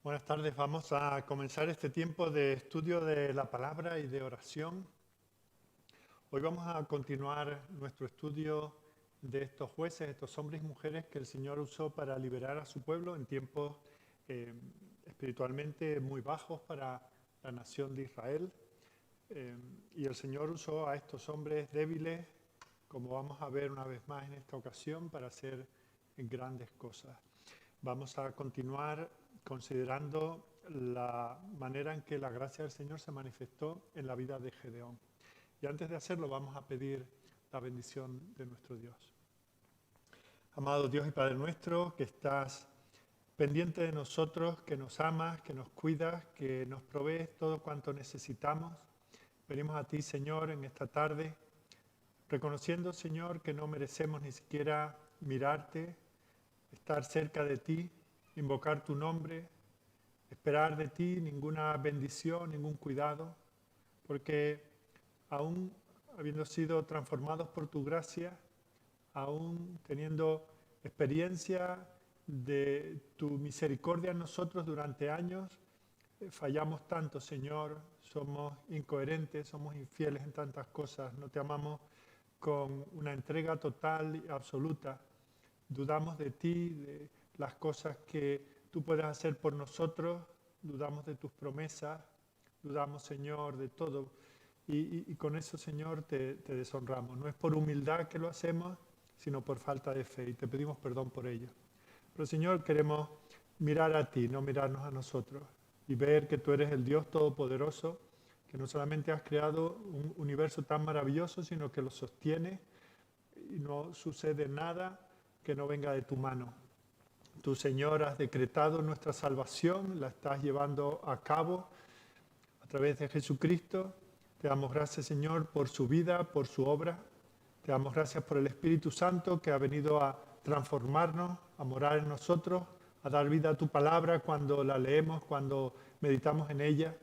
Buenas tardes, vamos a comenzar este tiempo de estudio de la palabra y de oración. Hoy vamos a continuar nuestro estudio de estos jueces, estos hombres y mujeres que el Señor usó para liberar a su pueblo en tiempos espiritualmente muy bajos para la nación de Israel. Y el Señor usó a estos hombres débiles, como vamos a ver una vez más en esta ocasión, para hacer grandes cosas. Vamos a continuar considerando la manera en que la gracia del Señor se manifestó en la vida de Gedeón. Y antes de hacerlo vamos a pedir la bendición de nuestro Dios. Amado Dios y Padre nuestro, que estás pendiente de nosotros, que nos amas, que nos cuidas, que nos provees todo cuanto necesitamos. Venimos a ti, Señor, en esta tarde, reconociendo, Señor, que no merecemos ni siquiera mirarte, estar cerca de ti, invocar tu nombre, esperar de ti ninguna bendición, ningún cuidado, porque aún habiendo sido transformados por tu gracia, aún teniendo experiencia de tu misericordia en nosotros durante años, fallamos tanto, Señor, somos incoherentes, somos infieles en tantas cosas, no te amamos con una entrega total y absoluta. Dudamos de ti, de las cosas que tú puedes hacer por nosotros, dudamos de tus promesas, dudamos, Señor, de todo. Y con eso, Señor, te deshonramos. No es por humildad que lo hacemos, sino por falta de fe. Y te pedimos perdón por ello. Pero, Señor, queremos mirar a ti, no mirarnos a nosotros. Y ver que tú eres el Dios Todopoderoso, que no solamente has creado un universo tan maravilloso, sino que lo sostiene y no sucede nada que no venga de tu mano. Tú, Señor, has decretado nuestra salvación, la estás llevando a cabo a través de Jesucristo. Te damos gracias, Señor, por su vida, por su obra. Te damos gracias por el Espíritu Santo que ha venido a transformarnos, a morar en nosotros, a dar vida a tu palabra cuando la leemos, cuando meditamos en ella.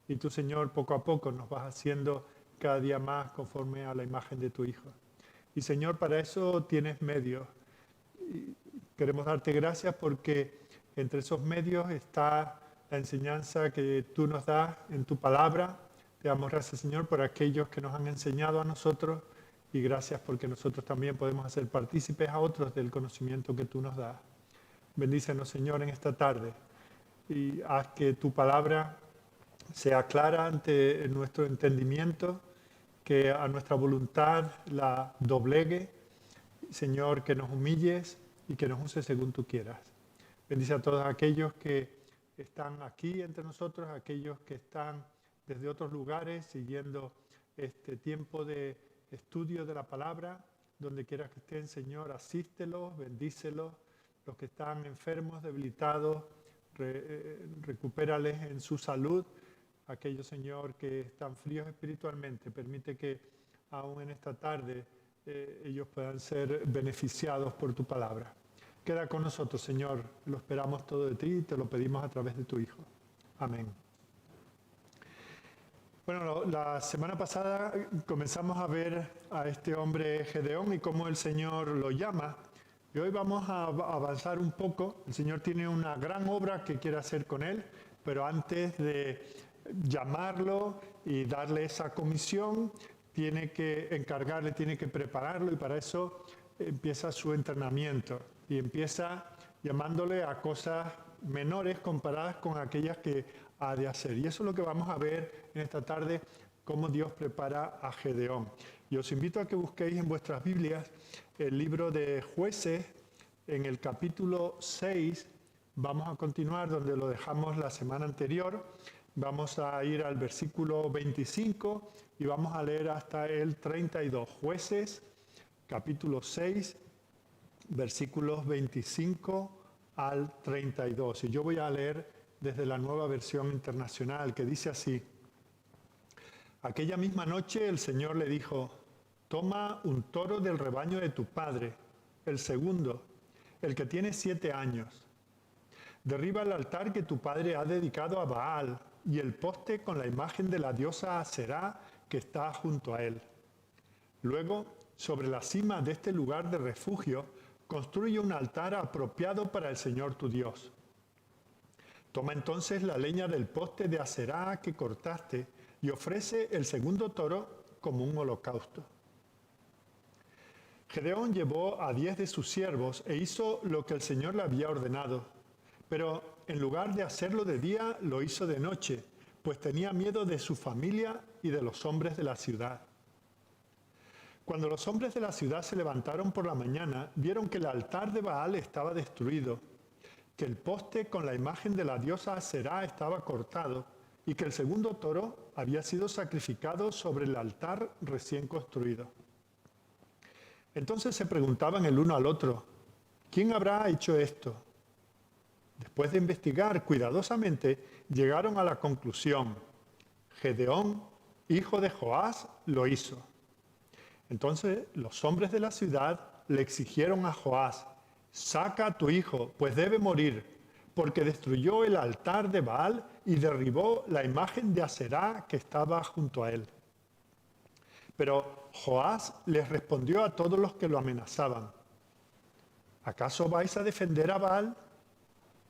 Y tú, Señor, poco a poco nos vas haciendo cada día más conforme a la imagen de tu Hijo. Y, Señor, para eso tienes medios. Y queremos darte gracias porque entre esos medios está la enseñanza que tú nos das en tu palabra. Te damos gracias, Señor, por aquellos que nos han enseñado a nosotros y gracias porque nosotros también podemos hacer partícipes a otros del conocimiento que tú nos das. Bendícenos, Señor, en esta tarde y haz que tu palabra sea clara ante nuestro entendimiento, que a nuestra voluntad la doblegue. Señor, que nos humilles y que nos uses según tú quieras. Bendice a todos aquellos que están aquí entre nosotros, aquellos que están desde otros lugares siguiendo este tiempo de estudio de la palabra. Donde quiera que estén, Señor, asístelos, bendícelos. Los que están enfermos, debilitados, recupérales en su salud. Aquellos, Señor, que están fríos espiritualmente, permite que aún en esta tarde ellos puedan ser beneficiados por tu palabra. Queda con nosotros, Señor, lo esperamos todo de ti y te lo pedimos a través de tu Hijo. Amén. Bueno, la semana pasada comenzamos a ver a este hombre Gedeón y cómo el Señor lo llama. Y hoy vamos a avanzar un poco. El Señor tiene una gran obra que quiere hacer con él, pero antes de llamarlo y darle esa comisión, tiene que encargarle, tiene que prepararlo y para eso empieza su entrenamiento y empieza llamándole a cosas menores comparadas con aquellas que ha de hacer. Y eso es lo que vamos a ver en esta tarde, cómo Dios prepara a Gedeón. Y os invito a que busquéis en vuestras Biblias el libro de Jueces, en el capítulo 6, vamos a continuar donde lo dejamos la semana anterior. Vamos a ir al versículo 25 y vamos a leer hasta el 32. Jueces, capítulo 6, versículos 25 al 32. Y yo voy a leer desde la Nueva Versión Internacional, que dice así: Aquella misma noche el Señor le dijo: toma un toro del rebaño de tu padre, el segundo, el que tiene 7 años. Derriba el altar que tu padre ha dedicado a Baal y el poste con la imagen de la diosa Aserá que está junto a él. Luego, sobre la cima de este lugar de refugio, construye un altar apropiado para el Señor tu Dios. Toma entonces la leña del poste de Aserá que cortaste y ofrece el segundo toro como un holocausto. Gedeón llevó a 10 de sus siervos e hizo lo que el Señor le había ordenado, pero en lugar de hacerlo de día, lo hizo de noche, pues tenía miedo de su familia y de los hombres de la ciudad. Cuando los hombres de la ciudad se levantaron por la mañana, vieron que el altar de Baal estaba destruido, que el poste con la imagen de la diosa Aserá estaba cortado y que el segundo toro había sido sacrificado sobre el altar recién construido. Entonces se preguntaban el uno al otro, ¿quién habrá hecho esto? Después de investigar cuidadosamente, llegaron a la conclusión, Gedeón, hijo de Joás, lo hizo. Entonces los hombres de la ciudad le exigieron a Joás, saca a tu hijo, pues debe morir, porque destruyó el altar de Baal y derribó la imagen de Aserá que estaba junto a él. Pero Joás les respondió a todos los que lo amenazaban, ¿acaso vais a defender a Baal?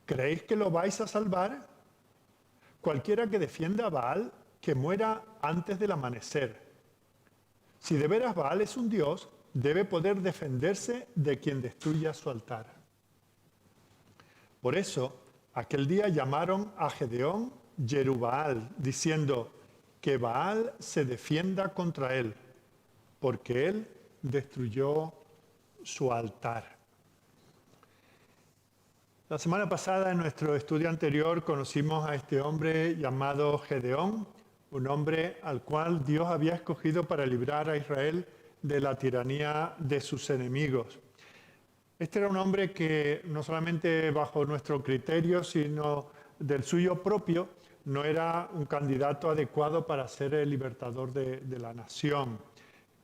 ¿Creéis que lo vais a salvar? Cualquiera que defienda a Baal, que muera antes del amanecer. Si de veras Baal es un dios, debe poder defenderse de quien destruya su altar. Por eso, aquel día llamaron a Gedeón Yerubbaal, diciendo que Baal se defienda contra él, porque él destruyó su altar. La semana pasada, en nuestro estudio anterior, conocimos a este hombre llamado Gedeón, un hombre al cual Dios había escogido para librar a Israel de la tiranía de sus enemigos. Este era un hombre que no solamente bajo nuestro criterio, sino del suyo propio, no era un candidato adecuado para ser el libertador de la nación.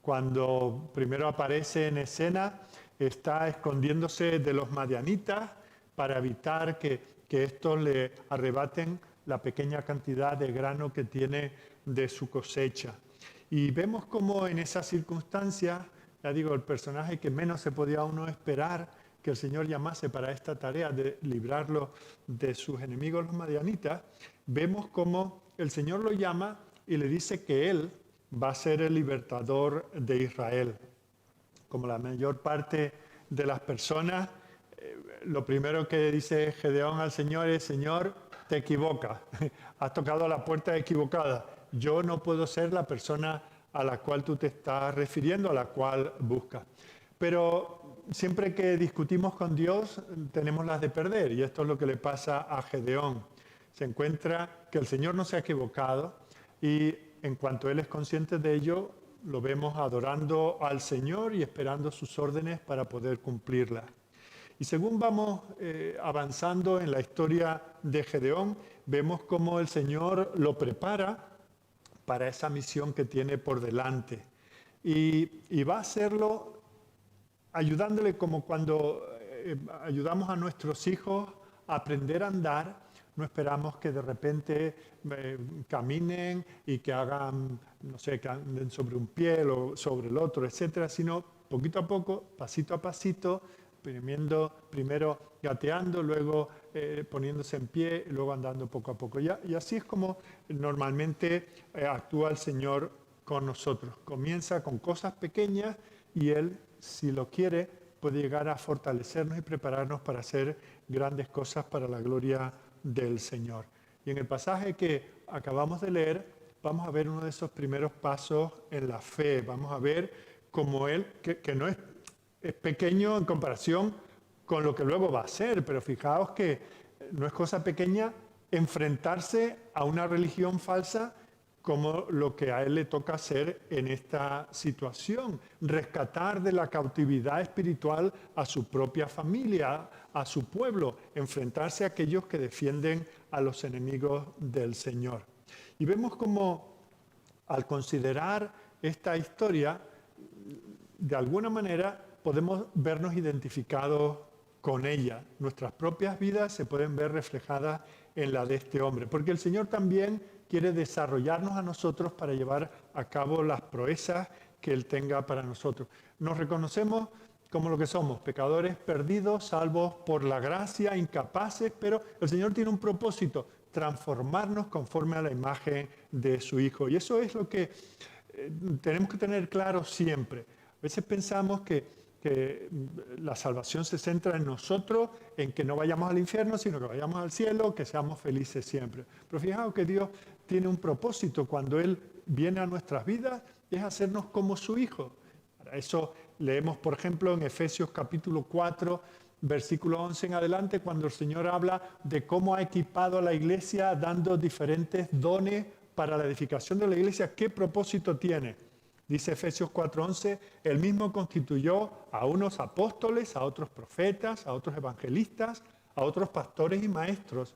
Cuando primero aparece en escena, está escondiéndose de los madianitas para evitar que estos le arrebaten la pequeña cantidad de grano que tiene de su cosecha. Y vemos cómo en esas circunstancias, ya digo, el personaje que menos se podía uno esperar que el Señor llamase para esta tarea de librarlo de sus enemigos los madianitas, vemos cómo el Señor lo llama y le dice que Él va a ser el libertador de Israel. Como la mayor parte de las personas, lo primero que dice Gedeón al Señor es, Señor, te equivocas, has tocado la puerta equivocada. Yo no puedo ser la persona a la cual tú te estás refiriendo, a la cual buscas. Pero siempre que discutimos con Dios, tenemos las de perder, y esto es lo que le pasa a Gedeón. Se encuentra que el Señor no se ha equivocado, y en cuanto Él es consciente de ello, lo vemos adorando al Señor y esperando sus órdenes para poder cumplirlas. Y según vamos avanzando en la historia de Gedeón, vemos cómo el Señor lo prepara para esa misión que tiene por delante. Y va a hacerlo ayudándole como cuando ayudamos a nuestros hijos a aprender a andar. No esperamos que de repente caminen y que hagan, no sé, que anden sobre un pie o sobre el otro, etcétera, sino poquito a poco, pasito a pasito, primero gateando, luego poniéndose en pie, luego andando poco a poco. Y así es como normalmente actúa el Señor con nosotros. Comienza con cosas pequeñas y Él, si lo quiere, puede llegar a fortalecernos y prepararnos para hacer grandes cosas para la gloria del Señor. Y en el pasaje que acabamos de leer, vamos a ver uno de esos primeros pasos en la fe. Vamos a ver cómo Él, que no es pequeño en comparación con lo que luego va a ser, pero fijaos que no es cosa pequeña enfrentarse a una religión falsa como lo que a él le toca hacer en esta situación, rescatar de la cautividad espiritual a su propia familia, a su pueblo, enfrentarse a aquellos que defienden a los enemigos del Señor. Y vemos como al considerar esta historia, de alguna manera podemos vernos identificados con ella. Nuestras propias vidas se pueden ver reflejadas en la de este hombre, porque el Señor también quiere desarrollarnos a nosotros para llevar a cabo las proezas que Él tenga para nosotros. Nos reconocemos como lo que somos, pecadores perdidos, salvos por la gracia, incapaces, pero el Señor tiene un propósito, transformarnos conforme a la imagen de su Hijo. Y eso es lo que tenemos que tener claro siempre. A veces pensamos que la salvación se centra en nosotros, en que no vayamos al infierno, sino que vayamos al cielo, que seamos felices siempre. Pero fijaos que Dios tiene un propósito cuando Él viene a nuestras vidas, es hacernos como su Hijo. Para eso leemos, por ejemplo, en Efesios capítulo 4, versículo 11 en adelante, cuando el Señor habla de cómo ha equipado a la iglesia dando diferentes dones para la edificación de la iglesia. ¿Qué propósito tiene? Dice Efesios 4:11, Él mismo constituyó a unos apóstoles, a otros profetas, a otros evangelistas, a otros pastores y maestros.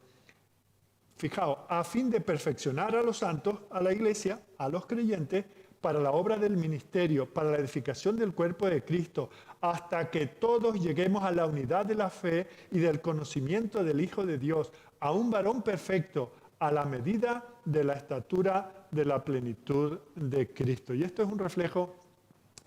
Fijaos, a fin de perfeccionar a los santos, a la iglesia, a los creyentes, para la obra del ministerio, para la edificación del cuerpo de Cristo, hasta que todos lleguemos a la unidad de la fe y del conocimiento del Hijo de Dios, a un varón perfecto, a la medida de la estatura de la plenitud de Cristo. Y esto es un reflejo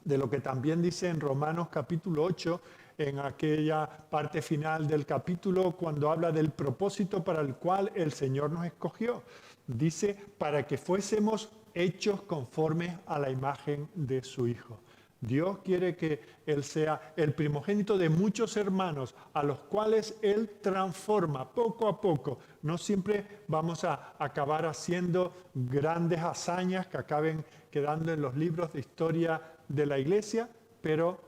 de lo que también dice en Romanos capítulo 8, en aquella parte final del capítulo, cuando habla del propósito para el cual el Señor nos escogió. Dice, para que fuésemos hechos conformes a la imagen de su Hijo. Dios quiere que Él sea el primogénito de muchos hermanos a los cuales Él transforma poco a poco. No siempre vamos a acabar haciendo grandes hazañas que acaben quedando en los libros de historia de la iglesia, pero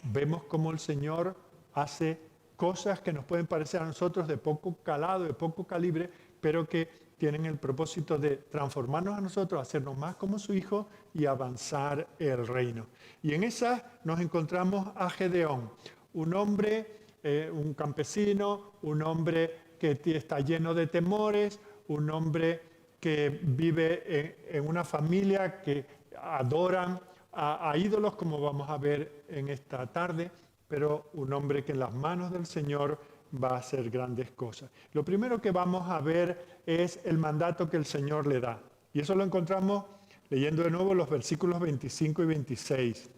vemos cómo el Señor hace cosas que nos pueden parecer a nosotros de poco calado, de poco calibre, pero que tienen el propósito de transformarnos a nosotros, hacernos más como su Hijo y avanzar el reino. Y en esa nos encontramos a Gedeón, un hombre, un campesino, un hombre que está lleno de temores, un hombre que vive en una familia que adoran a ídolos, como vamos a ver en esta tarde, pero un hombre que en las manos del Señor va a hacer grandes cosas. Lo primero que vamos a ver es el mandato que el Señor le da. Y eso lo encontramos leyendo de nuevo los versículos 25 y 26.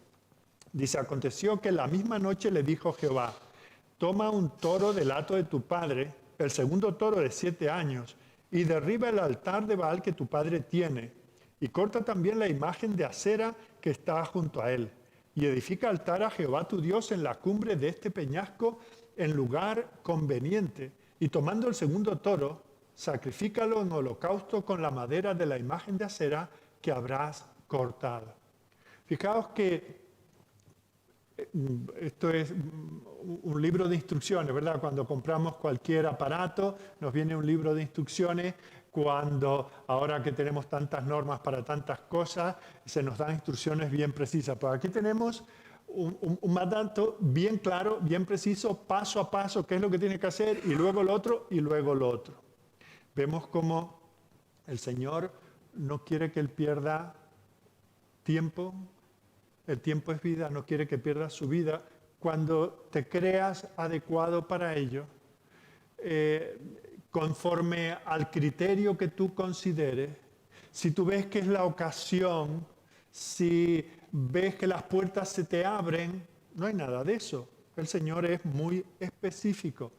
Dice, aconteció que la misma noche le dijo Jehová, toma un toro del hato de tu padre, el segundo toro de 7 años, y derriba el altar de Baal que tu padre tiene, y corta también la imagen de acera que está junto a él, y edifica altar a Jehová tu Dios en la cumbre de este peñasco, en lugar conveniente, y tomando el segundo toro, sacrifícalo en holocausto con la madera de la imagen de acera que habrás cortado. Fijaos que esto es un libro de instrucciones, ¿verdad? Cuando compramos cualquier aparato, nos viene un libro de instrucciones. Cuando ahora que tenemos tantas normas para tantas cosas, se nos dan instrucciones bien precisas. Pues aquí tenemos un mandato bien claro, bien preciso, paso a paso, qué es lo que tiene que hacer, y luego lo otro, y luego lo otro. Vemos cómo el Señor no quiere que Él pierda tiempo. El tiempo es vida, no quiere que pierdas su vida. Cuando te creas adecuado para ello, conforme al criterio que tú consideres, si tú ves que es la ocasión, si ves que las puertas se te abren, no hay nada de eso. El Señor es muy específico.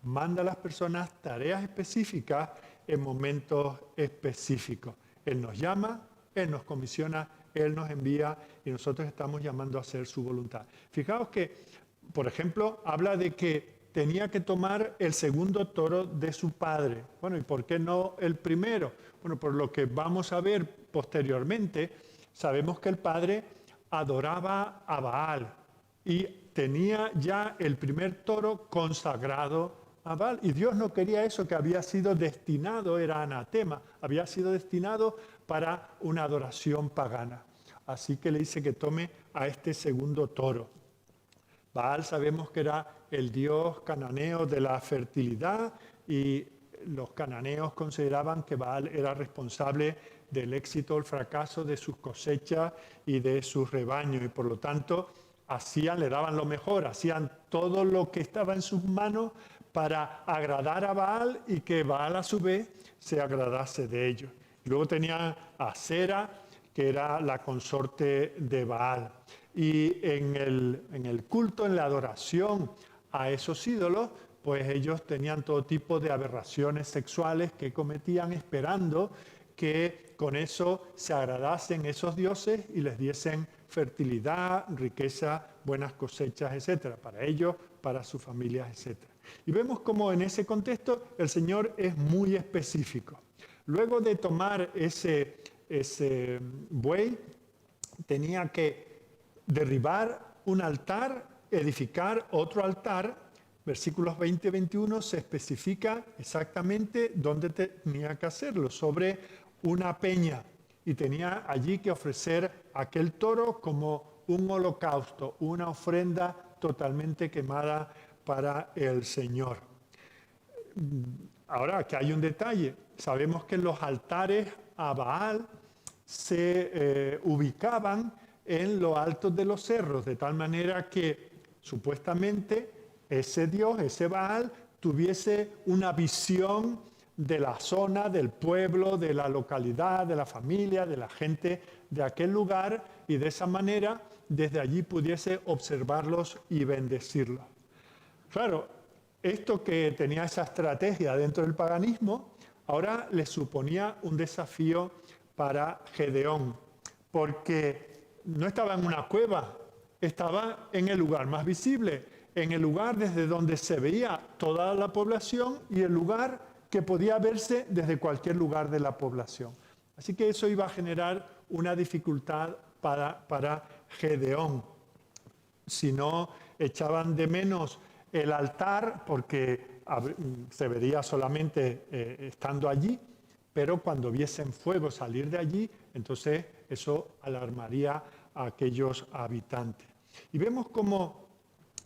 Manda a las personas tareas específicas en momentos específicos. Él nos llama, Él nos comisiona, Él nos envía y nosotros estamos llamando a hacer su voluntad. Fijaos que, por ejemplo, habla de que tenía que tomar el segundo toro de su padre. Bueno, ¿y por qué no el primero? Bueno, por lo que vamos a ver posteriormente, sabemos que el padre adoraba a Baal y tenía ya el primer toro consagrado a Baal. Y Dios no quería eso, que había sido destinado, era anatema, había sido destinado para una adoración pagana. Así que le dice que tome a este segundo toro. Baal sabemos que era el dios cananeo de la fertilidad y los cananeos consideraban que Baal era responsable del éxito o el fracaso de sus cosechas y de sus rebaños, y por lo tanto le daban lo mejor, hacían todo lo que estaba en sus manos para agradar a Baal y que Baal a su vez se agradase de ellos. Y luego tenía a Acera, que era la consorte de Baal. y en el culto, en la adoración a esos ídolos, pues ellos tenían todo tipo de aberraciones sexuales que cometían esperando que con eso se agradasen esos dioses y les diesen fertilidad, riqueza, buenas cosechas, etcétera, para ellos, para sus familias, etcétera. Y vemos cómo en ese contexto el Señor es muy específico. Luego de tomar ese buey, tenía que derribar un altar, edificar otro altar. Versículos 20 y 21 se especifica exactamente dónde tenía que hacerlo, sobre una peña. Y tenía allí que ofrecer aquel toro como un holocausto, una ofrenda totalmente quemada para el Señor. Ahora, aquí hay un detalle. Sabemos que los altares a Baal se ubicaban en lo alto de los cerros, de tal manera que supuestamente ese Dios, ese Baal, tuviese una visión de la zona, del pueblo, de la localidad, de la familia, de la gente de aquel lugar, y de esa manera desde allí pudiese observarlos y bendecirlos. Claro, esto que tenía esa estrategia dentro del paganismo, ahora le suponía un desafío para Gedeón, porque no estaba en una cueva, estaba en el lugar más visible, en el lugar desde donde se veía toda la población y el lugar que podía verse desde cualquier lugar de la población. Así que eso iba a generar una dificultad para Gedeón. Si no, echaban de menos el altar porque se vería solamente estando allí, pero cuando viesen fuego salir de allí, entonces eso alarmaría a aquellos habitantes. Y vemos como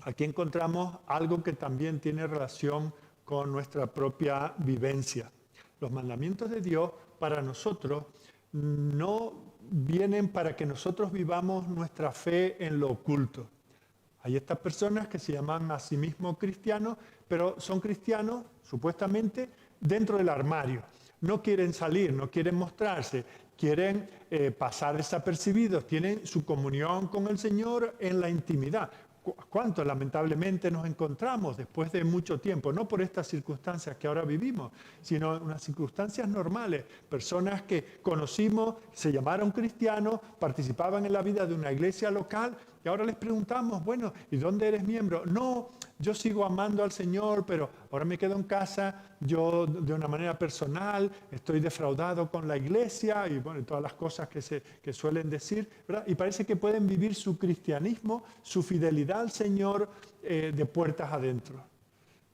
aquí encontramos algo que también tiene relación con nuestra propia vivencia. Los mandamientos de Dios para nosotros no vienen para que nosotros vivamos nuestra fe en lo oculto. Hay estas personas que se llaman a sí mismos cristianos, pero son cristianos supuestamente dentro del armario. No quieren salir, no quieren mostrarse, quieren pasar desapercibidos, tienen su comunión con el Señor en la intimidad. ¿Cuánto lamentablemente nos encontramos después de mucho tiempo? No por estas circunstancias que ahora vivimos, sino en unas circunstancias normales. Personas que conocimos, se llamaron cristianos, participaban en la vida de una iglesia local y ahora les preguntamos, bueno, ¿y dónde eres miembro? No, yo sigo amando al Señor, pero ahora me quedo en casa, yo de una manera personal estoy defraudado con la iglesia y bueno, todas las cosas que suelen decir, ¿verdad? Y parece que pueden vivir su cristianismo, su fidelidad al Señor de puertas adentro.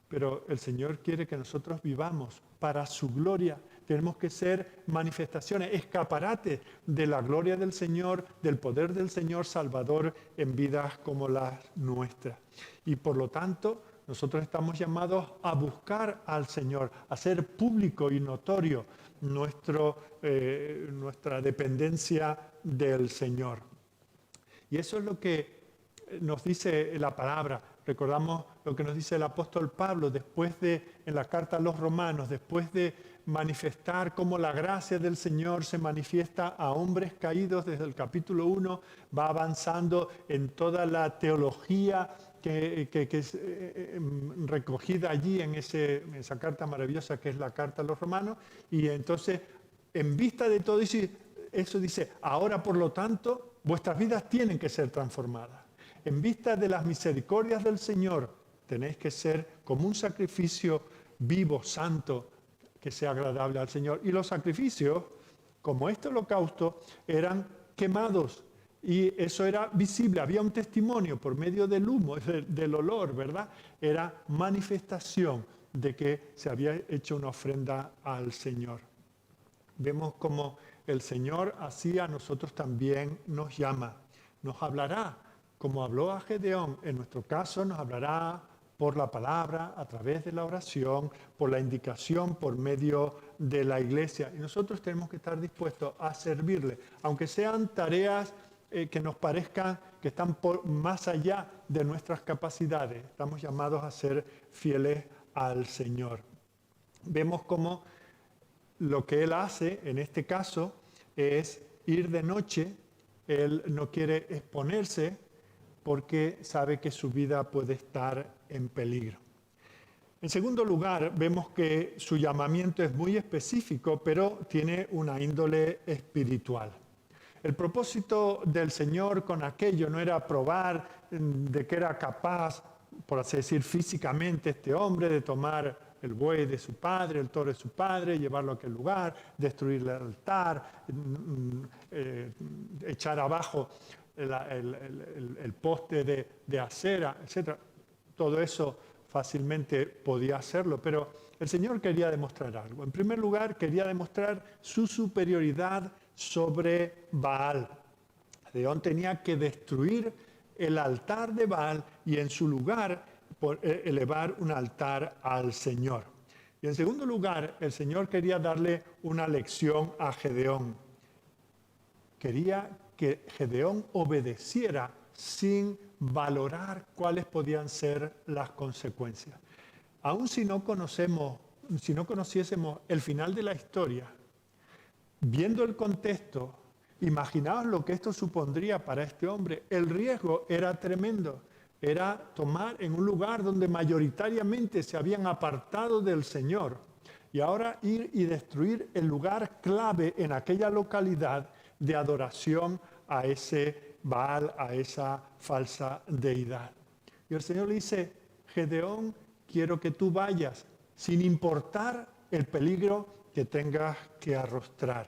Pero el Señor quiere que nosotros vivamos para su gloria. Tenemos que ser manifestaciones, escaparates de la gloria del Señor, del poder del Señor Salvador en vidas como las nuestras. Y por lo tanto, nosotros estamos llamados a buscar al Señor, a hacer público y notorio nuestra dependencia del Señor. Y eso es lo que nos dice la palabra. Recordamos lo que nos dice el apóstol Pablo en la carta a los Romanos, después de manifestar cómo la gracia del Señor se manifiesta a hombres caídos desde el capítulo 1, va avanzando en toda la teología que es recogida allí en esa carta maravillosa que es la carta a los Romanos, y entonces en vista de todo eso dice, ahora por lo tanto vuestras vidas tienen que ser transformadas. En vista de las misericordias del Señor, tenéis que ser como un sacrificio vivo, santo, que sea agradable al Señor. Y los sacrificios, como este holocausto, eran quemados. Y eso era visible, había un testimonio por medio del humo, del olor, ¿verdad? Era manifestación de que se había hecho una ofrenda al Señor. Vemos como el Señor así a nosotros también nos llama, nos hablará. Como habló a Gedeón, en nuestro caso nos hablará por la palabra, a través de la oración, por la indicación, por medio de la iglesia. Y nosotros tenemos que estar dispuestos a servirle, aunque sean tareas que nos parezcan que están más allá de nuestras capacidades. Estamos llamados a ser fieles al Señor. Vemos cómo lo que Él hace, en este caso, es ir de noche Él no quiere exponerse porque sabe que su vida puede estar en peligro. En segundo lugar, vemos que su llamamiento es muy específico, pero tiene una índole espiritual. El propósito del Señor con aquello no era probar de que era capaz, por así decir, físicamente este hombre de tomar el buey de su padre, el toro de su padre, llevarlo a aquel lugar, destruir el altar, echar abajo el poste de acera, etc. Todo eso fácilmente podía hacerlo, pero el Señor quería demostrar algo. En primer lugar, quería demostrar su superioridad sobre Baal. Gedeón tenía que destruir el altar de Baal y en su lugar elevar un altar al Señor. Y en segundo lugar, el Señor quería darle una lección a Gedeón. Quería que Gedeón obedeciera sin valorar cuáles podían ser las consecuencias. Aun si no conociésemos el final de la historia, viendo el contexto, imaginaos lo que esto supondría para este hombre. El riesgo era tremendo. Era tomar en un lugar donde mayoritariamente se habían apartado del Señor y ahora ir y destruir el lugar clave en aquella localidad de adoración a ese Baal, a esa falsa deidad. Y el Señor le dice: Gedeón, quiero que tú vayas sin importar el peligro que tengas que arrostrar.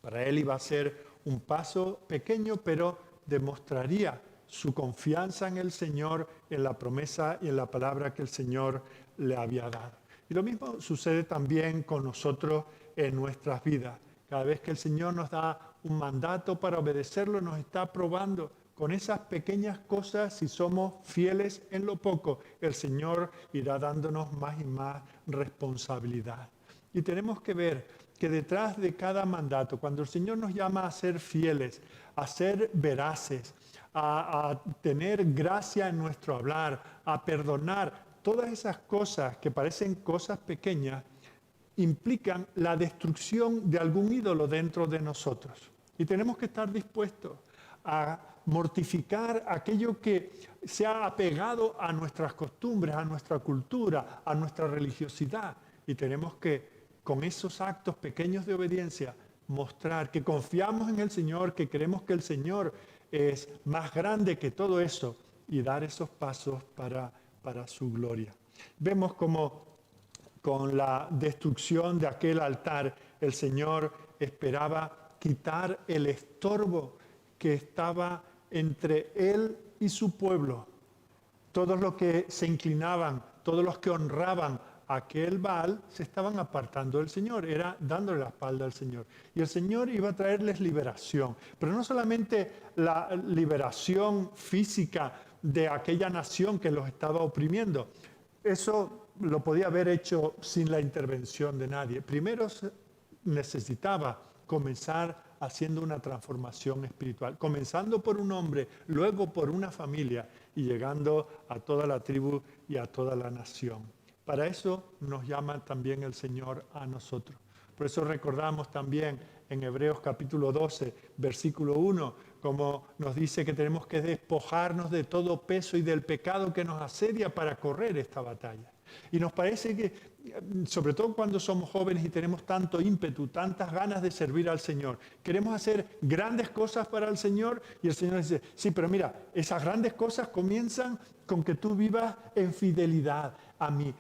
Para él iba a ser un paso pequeño, pero demostraría su confianza en el Señor, en la promesa y en la palabra que el Señor le había dado. Y lo mismo sucede también con nosotros en nuestras vidas. Cada vez que el Señor nos da un mandato para obedecerlo, nos está probando con esas pequeñas cosas. Si somos fieles en lo poco, el Señor irá dándonos más y más responsabilidad. Y tenemos que ver que detrás de cada mandato, cuando el Señor nos llama a ser fieles, a ser veraces, a tener gracia en nuestro hablar, a perdonar, todas esas cosas que parecen cosas pequeñas, implican la destrucción de algún ídolo dentro de nosotros. Y tenemos que estar dispuestos a mortificar aquello que se ha apegado a nuestras costumbres, a nuestra cultura, a nuestra religiosidad. Y tenemos que, con esos actos pequeños de obediencia, mostrar que confiamos en el Señor, que creemos que el Señor es más grande que todo eso y dar esos pasos para su gloria. Vemos como con la destrucción de aquel altar, el Señor esperaba quitar el estorbo que estaba entre Él y su pueblo. Todos los que se inclinaban, todos los que honraban a aquel Baal, se estaban apartando del Señor, era dándole la espalda al Señor. Y el Señor iba a traerles liberación, pero no solamente la liberación física de aquella nación que los estaba oprimiendo. Eso lo podía haber hecho sin la intervención de nadie. Primero necesitaba comenzar haciendo una transformación espiritual, comenzando por un hombre, luego por una familia y llegando a toda la tribu y a toda la nación. Para eso nos llama también el Señor a nosotros. Por eso recordamos también en Hebreos capítulo 12, versículo 1, como nos dice que tenemos que despojarnos de todo peso y del pecado que nos asedia para correr esta batalla. Y nos parece que, sobre todo cuando somos jóvenes y tenemos tanto ímpetu, tantas ganas de servir al Señor, queremos hacer grandes cosas para el Señor y el Señor dice: sí, pero mira, esas grandes cosas comienzan con que tú vivas en fidelidad a mí,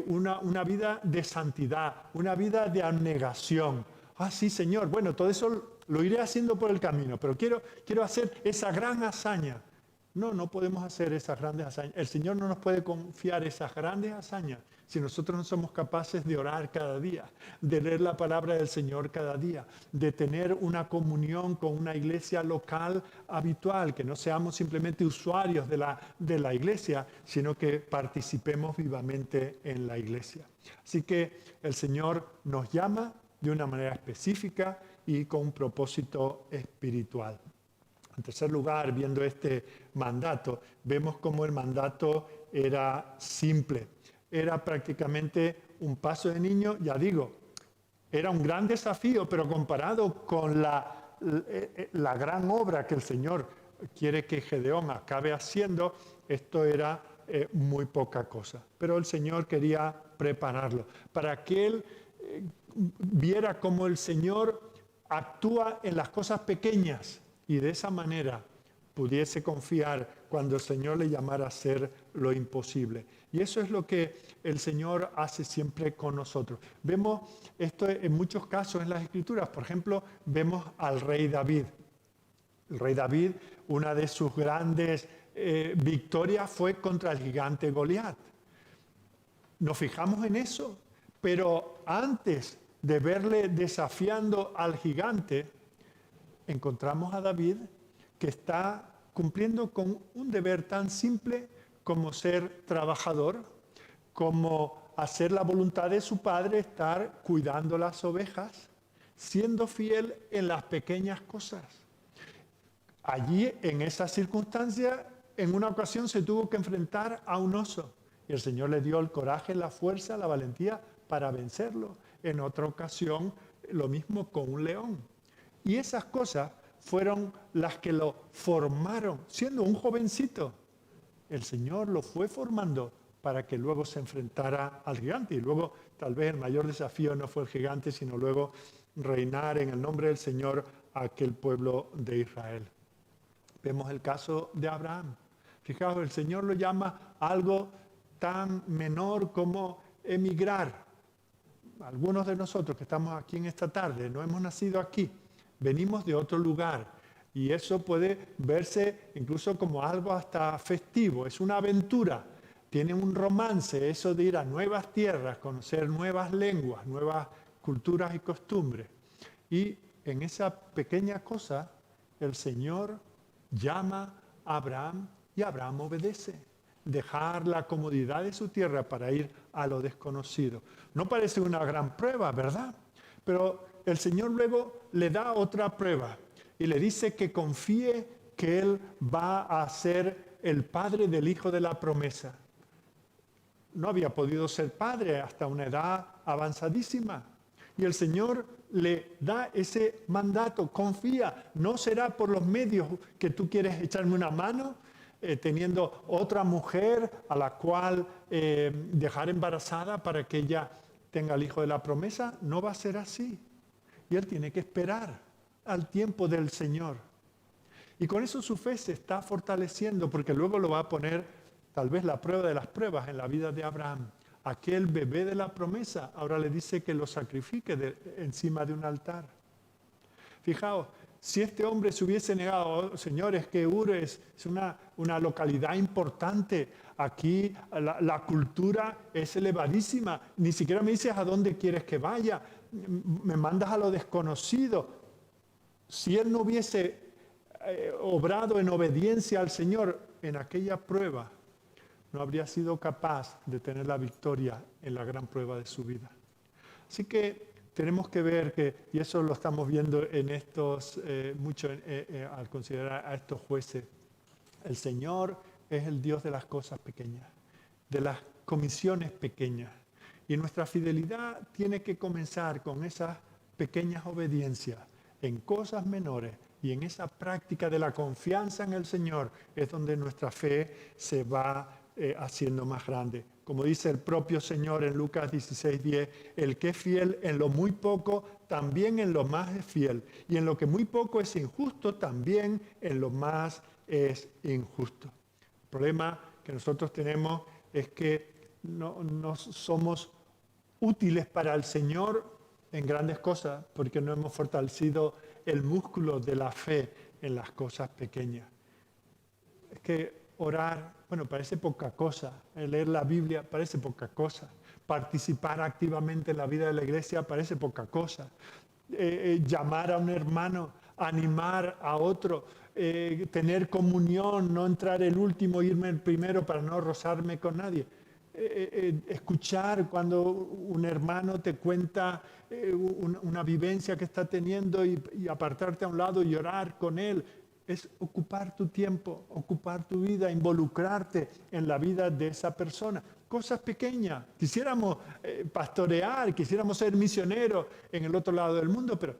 una vida de santidad, una vida de abnegación. Ah, sí, Señor, bueno, todo eso lo iré haciendo por el camino, pero quiero hacer esa gran hazaña. No podemos hacer esas grandes hazañas. El Señor no nos puede confiar esas grandes hazañas si nosotros no somos capaces de orar cada día, de leer la palabra del Señor cada día, de tener una comunión con una iglesia local habitual, que no seamos simplemente usuarios de la iglesia, sino que participemos vivamente en la iglesia. Así que el Señor nos llama de una manera específica y con un propósito espiritual. En tercer lugar, viendo este mandato, vemos cómo el mandato era simple. Era prácticamente un paso de niño, ya digo, era un gran desafío, pero comparado con la la gran obra que el Señor quiere que Gedeón acabe haciendo, esto era muy poca cosa. Pero el Señor quería prepararlo para que él viera cómo el Señor actúa en las cosas pequeñas y de esa manera pudiese confiar cuando el Señor le llamara a hacer lo imposible. Y eso es lo que el Señor hace siempre con nosotros. Vemos esto en muchos casos en las Escrituras. Por ejemplo, vemos al rey David. El rey David, una de sus grandes victorias fue contra el gigante Goliat. Nos fijamos en eso, pero antes de verle desafiando al gigante, encontramos a David que está cumpliendo con un deber tan simple como ser trabajador, como hacer la voluntad de su padre, estar cuidando las ovejas, siendo fiel en las pequeñas cosas. Allí, en esa circunstancia, en una ocasión se tuvo que enfrentar a un oso y el Señor le dio el coraje, la fuerza, la valentía para vencerlo. En otra ocasión, lo mismo con un león. Y esas cosas fueron las que lo formaron, siendo un jovencito. El Señor lo fue formando para que luego se enfrentara al gigante. Y luego, tal vez el mayor desafío no fue el gigante, sino luego reinar en el nombre del Señor a aquel pueblo de Israel. Vemos el caso de Abraham. Fijaos, el Señor lo llama algo tan menor como emigrar. Algunos de nosotros que estamos aquí en esta tarde no hemos nacido aquí, venimos de otro lugar y eso puede verse incluso como algo hasta festivo, es una aventura, tiene un romance eso de ir a nuevas tierras, conocer nuevas lenguas, nuevas culturas y costumbres. Y en esa pequeña cosa el Señor llama a Abraham y Abraham obedece. Dejar la comodidad de su tierra para ir a lo desconocido. No parece una gran prueba, ¿verdad? Pero el Señor luego le da otra prueba y le dice que confíe que Él va a ser el padre del hijo de la promesa. No había podido ser padre hasta una edad avanzadísima. Y el Señor le da ese mandato, confía, no será por los medios que tú quieres echarme una mano, teniendo otra mujer a la cual dejar embarazada para que ella tenga el hijo de la promesa, no va a ser así. Y él tiene que esperar al tiempo del Señor. Y con eso su fe se está fortaleciendo porque luego lo va a poner tal vez la prueba de las pruebas en la vida de Abraham. Aquel bebé de la promesa ahora le dice que lo sacrifique encima de un altar. Fijaos, si este hombre se hubiese negado, señores, que Ur es una localidad importante, aquí la cultura es elevadísima, ni siquiera me dices a dónde quieres que vaya, me mandas a lo desconocido. Si él no hubiese obrado en obediencia al Señor en aquella prueba, no habría sido capaz de tener la victoria en la gran prueba de su vida. Así que tenemos que ver que, y eso lo estamos viendo en estos, mucho al considerar a estos jueces, el Señor es el Dios de las cosas pequeñas, de las comisiones pequeñas. Y nuestra fidelidad tiene que comenzar con esas pequeñas obediencias en cosas menores y en esa práctica de la confianza en el Señor es donde nuestra fe se va haciendo más grande. Como dice el propio Señor en Lucas 16:10, el que es fiel en lo muy poco, también en lo más es fiel. Y en lo que muy poco es injusto, también en lo más es injusto. El problema que nosotros tenemos es que no somos útiles para el Señor en grandes cosas porque no hemos fortalecido el músculo de la fe en las cosas pequeñas. Es que orar, bueno, parece poca cosa. Leer la Biblia parece poca cosa. Participar activamente en la vida de la iglesia parece poca cosa. Llamar a un hermano, animar a otro, tener comunión, no entrar el último, irme el primero para no rozarme con nadie. Escuchar cuando un hermano te cuenta una vivencia que está teniendo y apartarte a un lado y orar con él. Es ocupar tu tiempo, ocupar tu vida, involucrarte en la vida de esa persona. Cosas pequeñas. Quisiéramos pastorear, quisiéramos ser misioneros en el otro lado del mundo, pero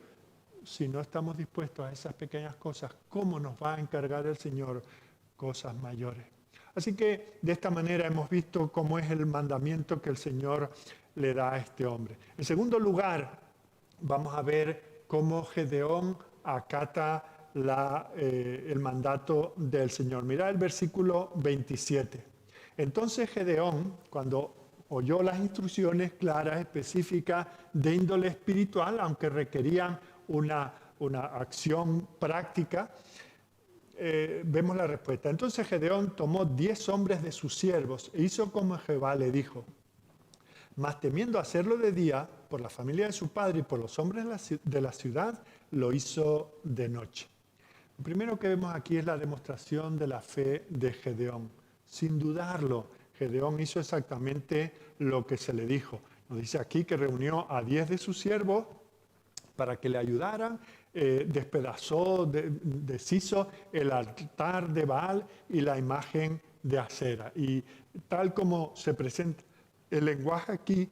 si no estamos dispuestos a esas pequeñas cosas, ¿cómo nos va a encargar el Señor cosas mayores? Así que de esta manera hemos visto cómo es el mandamiento que el Señor le da a este hombre. En segundo lugar, vamos a ver cómo Gedeón acata el mandato del Señor. Mirad el versículo 27. Entonces Gedeón, cuando oyó las instrucciones claras, específicas, de índole espiritual, aunque requerían una acción práctica, vemos la respuesta. Entonces Gedeón tomó 10 hombres de sus siervos e hizo como Jehová le dijo. Mas temiendo hacerlo de día, por la familia de su padre y por los hombres de la ciudad, lo hizo de noche. Lo primero que vemos aquí es la demostración de la fe de Gedeón. Sin dudarlo, Gedeón hizo exactamente lo que se le dijo. Nos dice aquí que reunió a 10 de sus siervos para que le ayudaran, despedazó, deshizo el altar de Baal y la imagen de Asera. Y tal como se presenta el lenguaje aquí,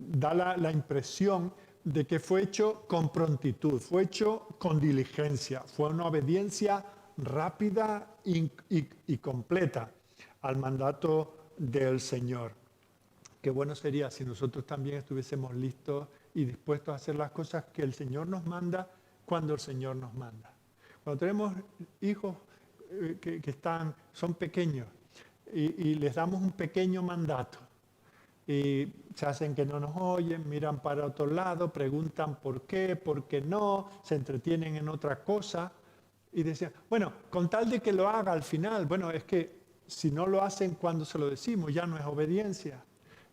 da la impresión de que fue hecho con prontitud, fue hecho con diligencia, fue una obediencia rápida y completa al mandato del Señor. Qué bueno sería si nosotros también estuviésemos listos y dispuestos a hacer las cosas que el Señor nos manda cuando el Señor nos manda. Cuando tenemos hijos que son pequeños y les damos un pequeño mandato y se hacen que no nos oyen, miran para otro lado, preguntan por qué no, se entretienen en otra cosa y decían, bueno, con tal de que lo haga al final, bueno, es que si no lo hacen cuando se lo decimos, ya no es obediencia.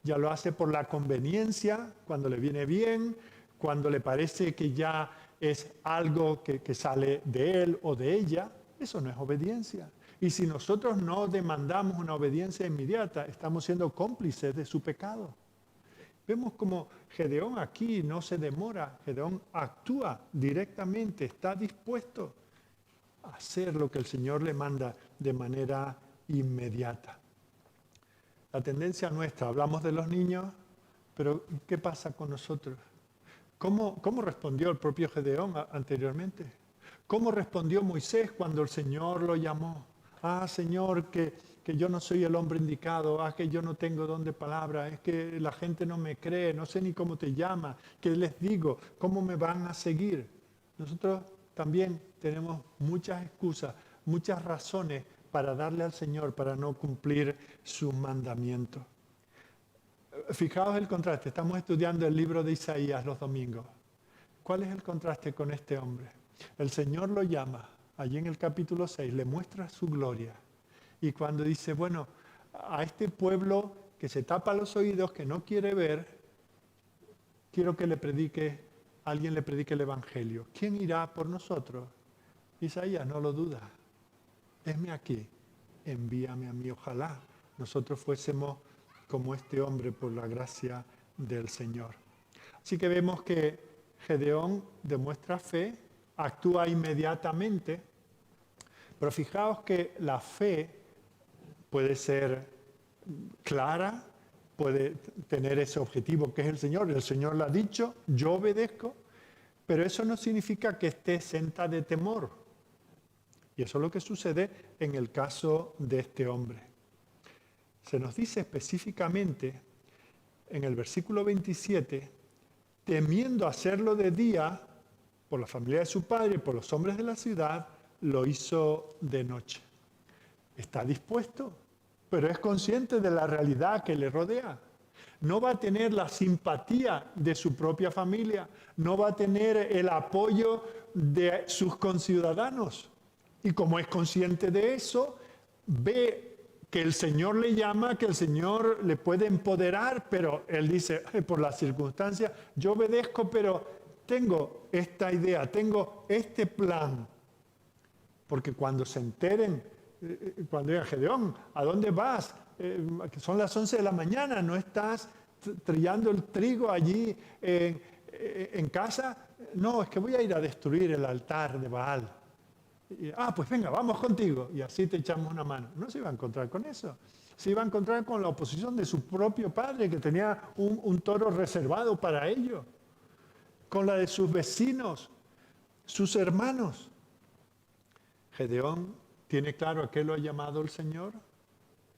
Ya lo hace por la conveniencia, cuando le viene bien, cuando le parece que ya es algo que sale de él o de ella. Eso no es obediencia. Y si nosotros no demandamos una obediencia inmediata, estamos siendo cómplices de su pecado. Vemos como Gedeón aquí no se demora, Gedeón actúa directamente, está dispuesto a hacer lo que el Señor le manda de manera inmediata. La tendencia nuestra, hablamos de los niños, pero ¿qué pasa con nosotros? ¿Cómo respondió el propio Gedeón anteriormente? ¿Cómo respondió Moisés cuando el Señor lo llamó? Ah, Señor, que yo no soy el hombre indicado, que yo no tengo don de palabra, es que la gente no me cree, no sé ni cómo te llama, ¿qué les digo? ¿Cómo me van a seguir? Nosotros también tenemos muchas excusas, muchas razones para darle al Señor, para no cumplir sus mandamientos. Fijaos el contraste, estamos estudiando el libro de Isaías los domingos. ¿Cuál es el contraste con este hombre? El Señor lo llama, allí en el capítulo 6, le muestra su gloria. Y cuando dice, bueno, a este pueblo que se tapa los oídos, que no quiere ver, quiero que alguien le predique el Evangelio. ¿Quién irá por nosotros? Isaías no lo duda. Heme aquí, envíame a mí. Ojalá nosotros fuésemos como este hombre por la gracia del Señor. Así que vemos que Gedeón demuestra fe, actúa inmediatamente, pero fijaos que la fe puede ser clara, puede tener ese objetivo que es el Señor lo ha dicho, yo obedezco, pero eso no significa que esté exenta de temor. Y eso es lo que sucede en el caso de este hombre. Se nos dice específicamente en el versículo 27, temiendo hacerlo de día, por la familia de su padre y por los hombres de la ciudad, lo hizo de noche. Está dispuesto, pero es consciente de la realidad que le rodea. No va a tener la simpatía de su propia familia, no va a tener el apoyo de sus conciudadanos. Y como es consciente de eso, ve que el Señor le llama, que el Señor le puede empoderar, pero él dice, por las circunstancias, yo obedezco, pero tengo esta idea, tengo este plan. Porque cuando se enteren, cuando diga Gedeón, ¿a dónde vas? Que son las 11 de la mañana, ¿no estás trillando el trigo allí en casa? No, es que voy a ir a destruir el altar de Baal. Pues venga, vamos contigo y así te echamos una mano. No se iba a encontrar con eso. Se iba a encontrar con la oposición de su propio padre, que tenía un toro reservado para ello. con la de sus vecinos, sus hermanos. Gedeón tiene claro a qué lo ha llamado el Señor,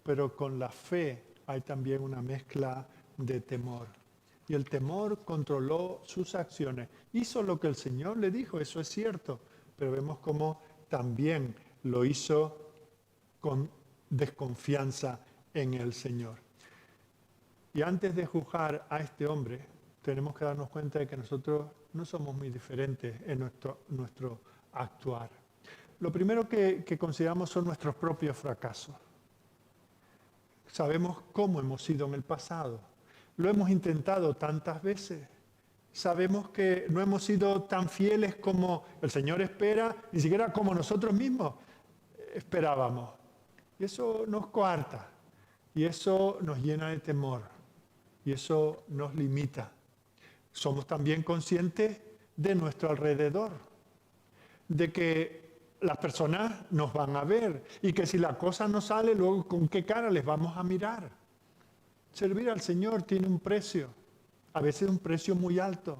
pero con la fe hay también una mezcla de temor. Y el temor controló sus acciones. Hizo lo que el Señor le dijo, eso es cierto, pero vemos cómo también lo hizo con desconfianza en el Señor. Y antes de juzgar a este hombre, tenemos que darnos cuenta de que nosotros no somos muy diferentes en nuestro actuar. Lo primero que consideramos son nuestros propios fracasos. Sabemos cómo hemos sido en el pasado. Lo hemos intentado tantas veces. Sabemos que no hemos sido tan fieles como el Señor espera, ni siquiera como nosotros mismos esperábamos. Y eso nos coarta. Y eso nos llena de temor. Y eso nos limita. Somos también conscientes de nuestro alrededor. De que las personas nos van a ver. Y que si la cosa no sale, luego con qué cara les vamos a mirar. Servir al Señor tiene un precio. A veces un precio muy alto.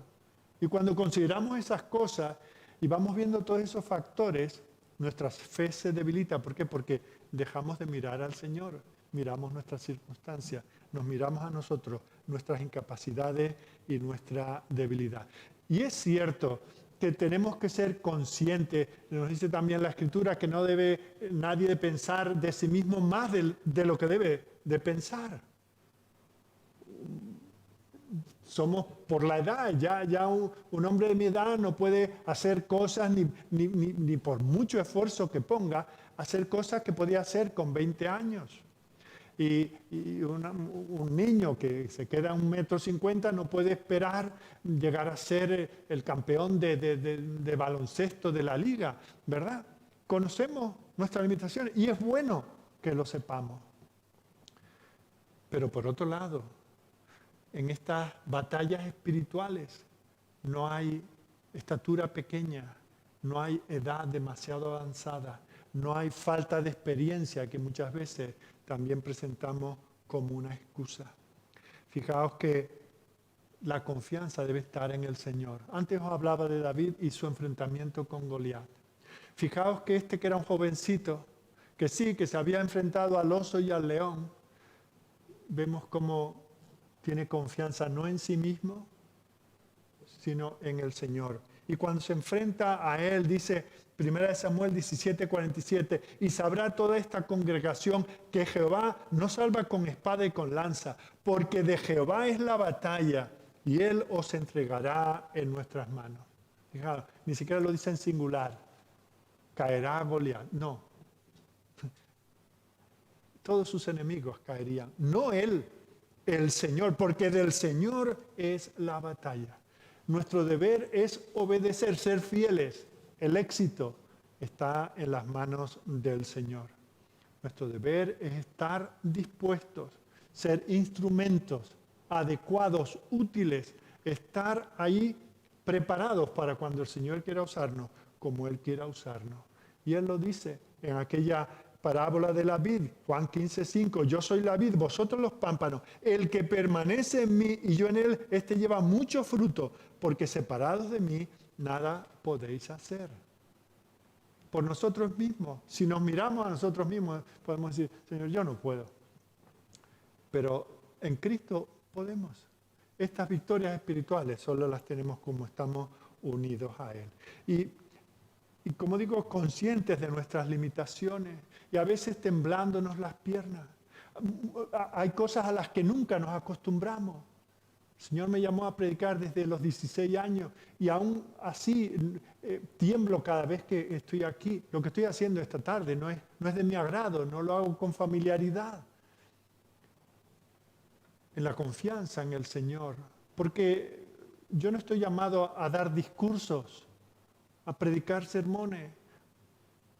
Y cuando consideramos esas cosas y vamos viendo todos esos factores, nuestra fe se debilita. ¿Por qué? Porque dejamos de mirar al Señor. Miramos nuestras circunstancias, nos miramos a nosotros, nuestras incapacidades y nuestra debilidad. Y es cierto que tenemos que ser conscientes, nos dice también la Escritura, que no debe nadie de pensar de sí mismo más de lo que debe de pensar. Somos por la edad, ya un hombre de mi edad no puede hacer cosas ni por mucho esfuerzo que ponga, hacer cosas que podía hacer con 20 años. Y un niño que se queda a 1,50 m no puede esperar llegar a ser el campeón de baloncesto de la liga, ¿verdad? Conocemos nuestras limitaciones y es bueno que lo sepamos. Pero por otro lado, en estas batallas espirituales no hay estatura pequeña, no hay edad demasiado avanzada, no hay falta de experiencia que muchas veces también presentamos como una excusa. Fijaos que la confianza debe estar en el Señor. Antes os hablaba de David y su enfrentamiento con Goliat. Fijaos que que era un jovencito, que sí, que se había enfrentado al oso y al león, vemos cómo tiene confianza no en sí mismo, sino en el Señor. Y cuando se enfrenta a él, dice 1 Samuel 17:47, y sabrá toda esta congregación que Jehová no salva con espada y con lanza, porque de Jehová es la batalla, y él os entregará en nuestras manos. Fijaos, ni siquiera lo dice en singular, caerá Goliat, no. Todos sus enemigos caerían, no él, el Señor, porque del Señor es la batalla. Nuestro deber es obedecer, ser fieles. El éxito está en las manos del Señor. Nuestro deber es estar dispuestos, ser instrumentos adecuados, útiles, estar ahí preparados para cuando el Señor quiera usarnos, como Él quiera usarnos. Y Él lo dice en aquella parábola de la vid, Juan 15:5, yo soy la vid, vosotros los pámpanos. El que permanece en mí y yo en él, este lleva mucho fruto, porque separados de mí, nada podéis hacer. Por nosotros mismos, si nos miramos a nosotros mismos, podemos decir, Señor, yo no puedo. Pero en Cristo podemos. Estas victorias espirituales solo las tenemos como estamos unidos a Él. Y como digo, conscientes de nuestras limitaciones y a veces temblándonos las piernas. Hay cosas a las que nunca nos acostumbramos. El Señor me llamó a predicar desde los 16 años y aún así tiemblo cada vez que estoy aquí. Lo que estoy haciendo esta tarde no es de mi agrado, no lo hago con familiaridad. En la confianza en el Señor. Porque yo no estoy llamado a dar discursos, a predicar sermones.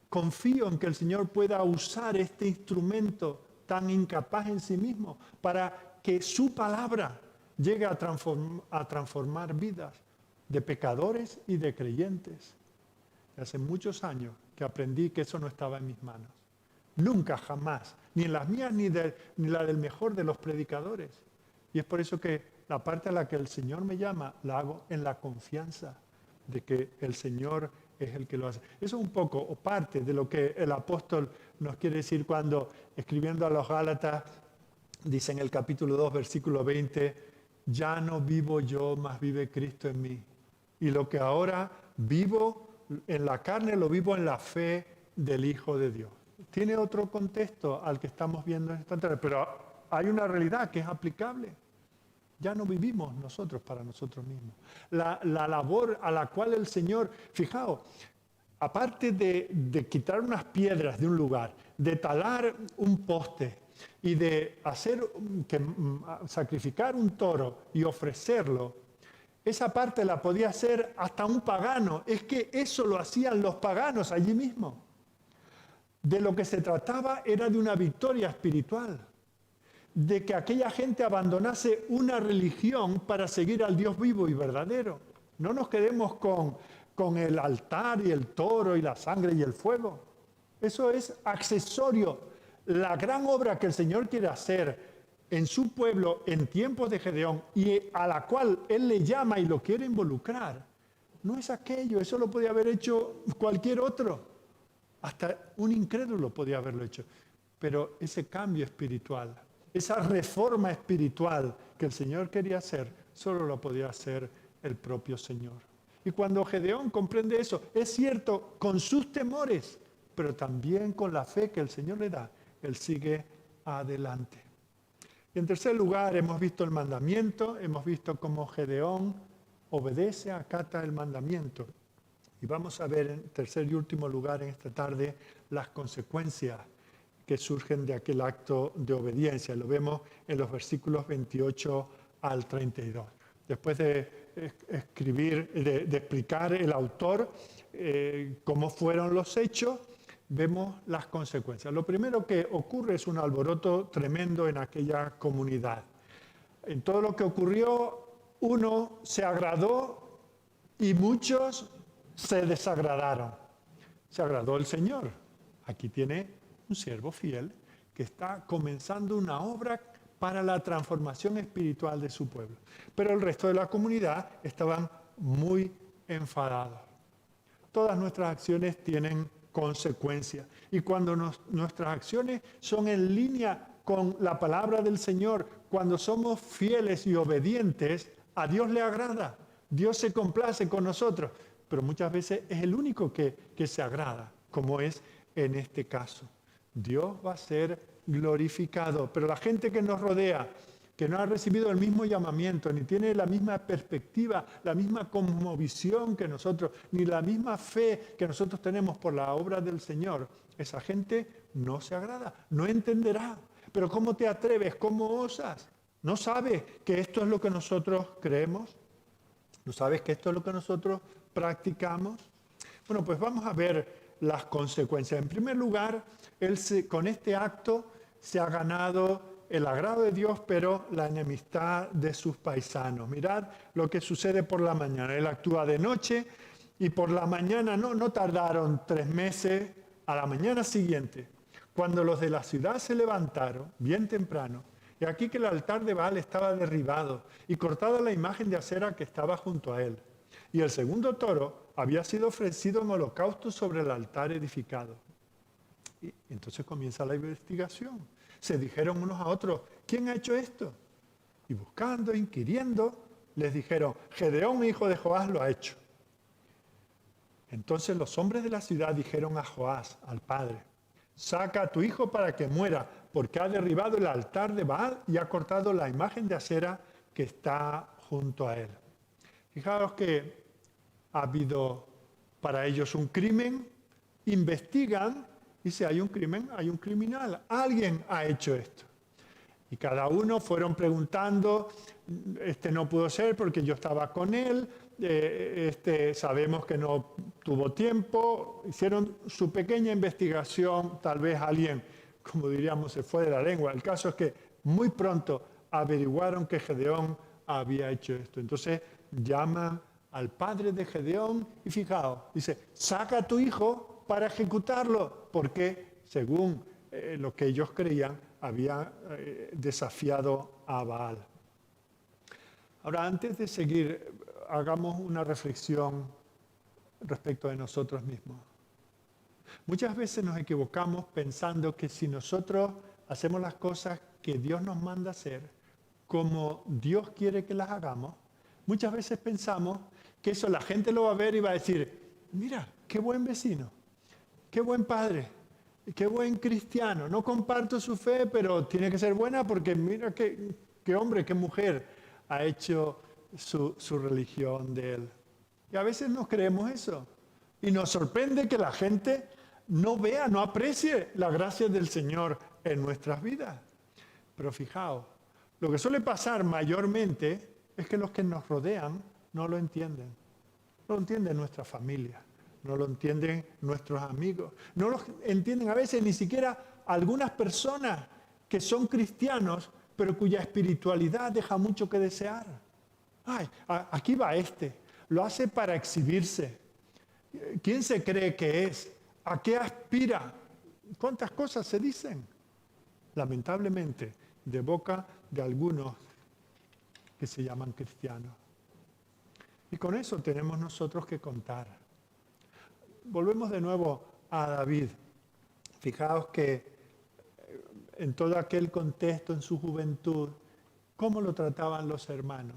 Confío en que el Señor pueda usar este instrumento tan incapaz en sí mismo para que su palabra llegue a transformar vidas de pecadores y de creyentes. Hace muchos años que aprendí que eso no estaba en mis manos. Nunca, jamás, ni en las mías ni la del mejor de los predicadores. Y es por eso que la parte a la que el Señor me llama, la hago en la confianza de que el Señor es el que lo hace. Eso es un poco o parte de lo que el apóstol nos quiere decir cuando, escribiendo a los Gálatas, dice en el capítulo 2, versículo 20, ya no vivo yo, mas vive Cristo en mí. Y lo que ahora vivo en la carne, lo vivo en la fe del Hijo de Dios. Tiene otro contexto al que estamos viendo en esta tarde, pero hay una realidad que es aplicable. Ya no vivimos nosotros para nosotros mismos. La labor a la cual el Señor, fijaos, aparte de quitar unas piedras de un lugar, de talar un poste y de sacrificar un toro y ofrecerlo, esa parte la podía hacer hasta un pagano. Es que eso lo hacían los paganos allí mismo. De lo que se trataba era de una victoria espiritual, de que aquella gente abandonase una religión para seguir al Dios vivo y verdadero. No nos quedemos con el altar y el toro y la sangre y el fuego. Eso es accesorio. La gran obra que el Señor quiere hacer en su pueblo en tiempos de Gedeón y a la cual Él le llama y lo quiere involucrar, no es aquello. Eso lo podía haber hecho cualquier otro. Hasta un incrédulo podía haberlo hecho. Pero ese cambio espiritual, esa reforma espiritual que el Señor quería hacer, solo lo podía hacer el propio Señor. Y cuando Gedeón comprende eso, es cierto, con sus temores, pero también con la fe que el Señor le da, él sigue adelante. Y en tercer lugar, hemos visto el mandamiento, hemos visto cómo Gedeón obedece, acata el mandamiento. Y vamos a ver en tercer y último lugar en esta tarde las consecuencias que surgen de aquel acto de obediencia. Lo vemos en los versículos 28 al 32. Después de escribir, de explicar el autor cómo fueron los hechos, vemos las consecuencias. Lo primero que ocurre es un alboroto tremendo en aquella comunidad. En todo lo que ocurrió, uno se agradó y muchos se desagradaron. Se agradó el Señor. Aquí tiene un siervo fiel que está comenzando una obra para la transformación espiritual de su pueblo. Pero el resto de la comunidad estaban muy enfadados. Todas nuestras acciones tienen consecuencias. Y cuando nuestras acciones son en línea con la palabra del Señor, cuando somos fieles y obedientes, a Dios le agrada. Dios se complace con nosotros. Pero muchas veces es el único que se agrada, como es en este caso. Dios va a ser glorificado, pero la gente que nos rodea, que no ha recibido el mismo llamamiento, ni tiene la misma perspectiva, la misma cosmovisión que nosotros, ni la misma fe que nosotros tenemos por la obra del Señor, esa gente no se agrada, no entenderá. Pero ¿cómo te atreves? ¿Cómo osas? ¿No sabes que esto es lo que nosotros creemos? ¿No sabes que esto es lo que nosotros practicamos? Bueno, pues vamos a ver las consecuencias. En primer lugar, con este acto se ha ganado el agrado de Dios, pero la enemistad de sus paisanos. Mirad lo que sucede por la mañana. Él actúa de noche y por la mañana no tardaron 3 meses. A la mañana siguiente, cuando los de la ciudad se levantaron, bien temprano, y aquí que el altar de Baal estaba derribado y cortada la imagen de acera que estaba junto a él. Y el segundo toro había sido ofrecido en holocausto sobre el altar edificado. Y entonces comienza la investigación. Se dijeron unos a otros, ¿quién ha hecho esto? Y buscando, inquiriendo, les dijeron, Gedeón, hijo de Joás, lo ha hecho. Entonces los hombres de la ciudad dijeron a Joás, al padre, saca a tu hijo para que muera, porque ha derribado el altar de Baal y ha cortado la imagen de acera que está junto a él. Fijaos que ha habido para ellos un crimen, investigan y si hay un crimen, hay un criminal. Alguien ha hecho esto. Y cada uno fueron preguntando, este no pudo ser porque yo estaba con él, sabemos que no tuvo tiempo, hicieron su pequeña investigación, tal vez alguien, como diríamos, se fue de la lengua. El caso es que muy pronto averiguaron que Gedeón había hecho esto. Entonces llaman al padre de Gedeón y fijaos, dice, saca a tu hijo para ejecutarlo, porque según lo que ellos creían, había desafiado a Baal. Ahora, antes de seguir, hagamos una reflexión respecto de nosotros mismos. Muchas veces nos equivocamos pensando que si nosotros hacemos las cosas que Dios nos manda hacer, como Dios quiere que las hagamos, muchas veces pensamos que eso la gente lo va a ver y va a decir, mira, qué buen vecino, qué buen padre, qué buen cristiano. No comparto su fe, pero tiene que ser buena porque mira qué hombre, qué mujer ha hecho su religión de él. Y a veces nos creemos eso. Y nos sorprende que la gente no vea, no aprecie la gracia del Señor en nuestras vidas. Pero fijaos, lo que suele pasar mayormente es que los que nos rodean no lo entienden. No lo entienden nuestra familia, no lo entienden nuestros amigos, no lo entienden a veces ni siquiera algunas personas que son cristianos, pero cuya espiritualidad deja mucho que desear. Ay, aquí va lo hace para exhibirse. ¿Quién se cree que es? ¿A qué aspira? ¿Cuántas cosas se dicen? Lamentablemente, de boca de algunos que se llaman cristianos. Y con eso tenemos nosotros que contar. Volvemos de nuevo a David. Fijaos que en todo aquel contexto, en su juventud, ¿cómo lo trataban los hermanos?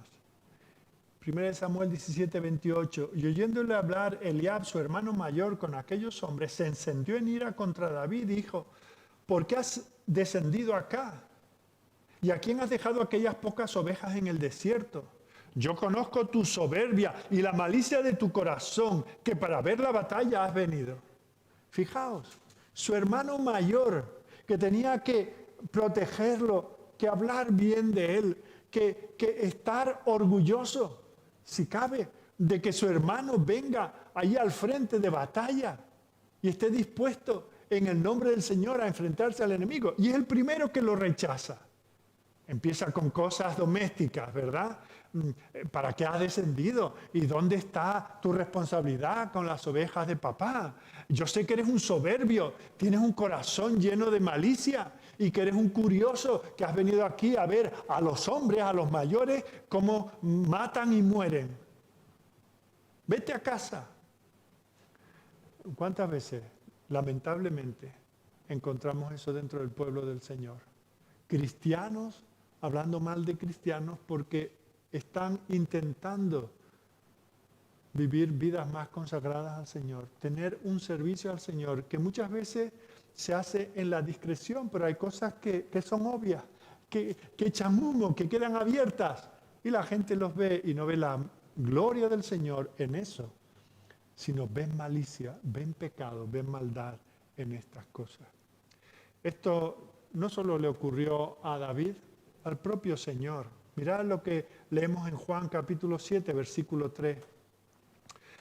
1 Samuel 17, 28. Y oyéndole hablar Eliab, su hermano mayor, con aquellos hombres, se encendió en ira contra David y dijo, ¿por qué has descendido acá? ¿Y a quién has dejado aquellas pocas ovejas en el desierto? Yo conozco tu soberbia y la malicia de tu corazón, que para ver la batalla has venido. Fijaos, su hermano mayor, que tenía que protegerlo, que hablar bien de él, que estar orgulloso, si cabe, de que su hermano venga ahí al frente de batalla y esté dispuesto en el nombre del Señor a enfrentarse al enemigo. Y es el primero que lo rechaza. Empieza con cosas domésticas, ¿verdad? ¿Para qué has descendido? ¿Y dónde está tu responsabilidad con las ovejas de papá? Yo sé que eres un soberbio, tienes un corazón lleno de malicia y que eres un curioso que has venido aquí a ver a los hombres, a los mayores, cómo matan y mueren. Vete a casa. ¿Cuántas veces, lamentablemente, encontramos eso dentro del pueblo del Señor? Cristianos hablando mal de cristianos porque están intentando vivir vidas más consagradas al Señor, tener un servicio al Señor que muchas veces se hace en la discreción, pero hay cosas que son obvias, que echan humo, que quedan abiertas y la gente los ve y no ve la gloria del Señor en eso, sino ven malicia, ven pecado, ven maldad en estas cosas. Esto no solo le ocurrió a David, al propio Señor. Mirad lo que leemos en Juan capítulo 7, versículo 3.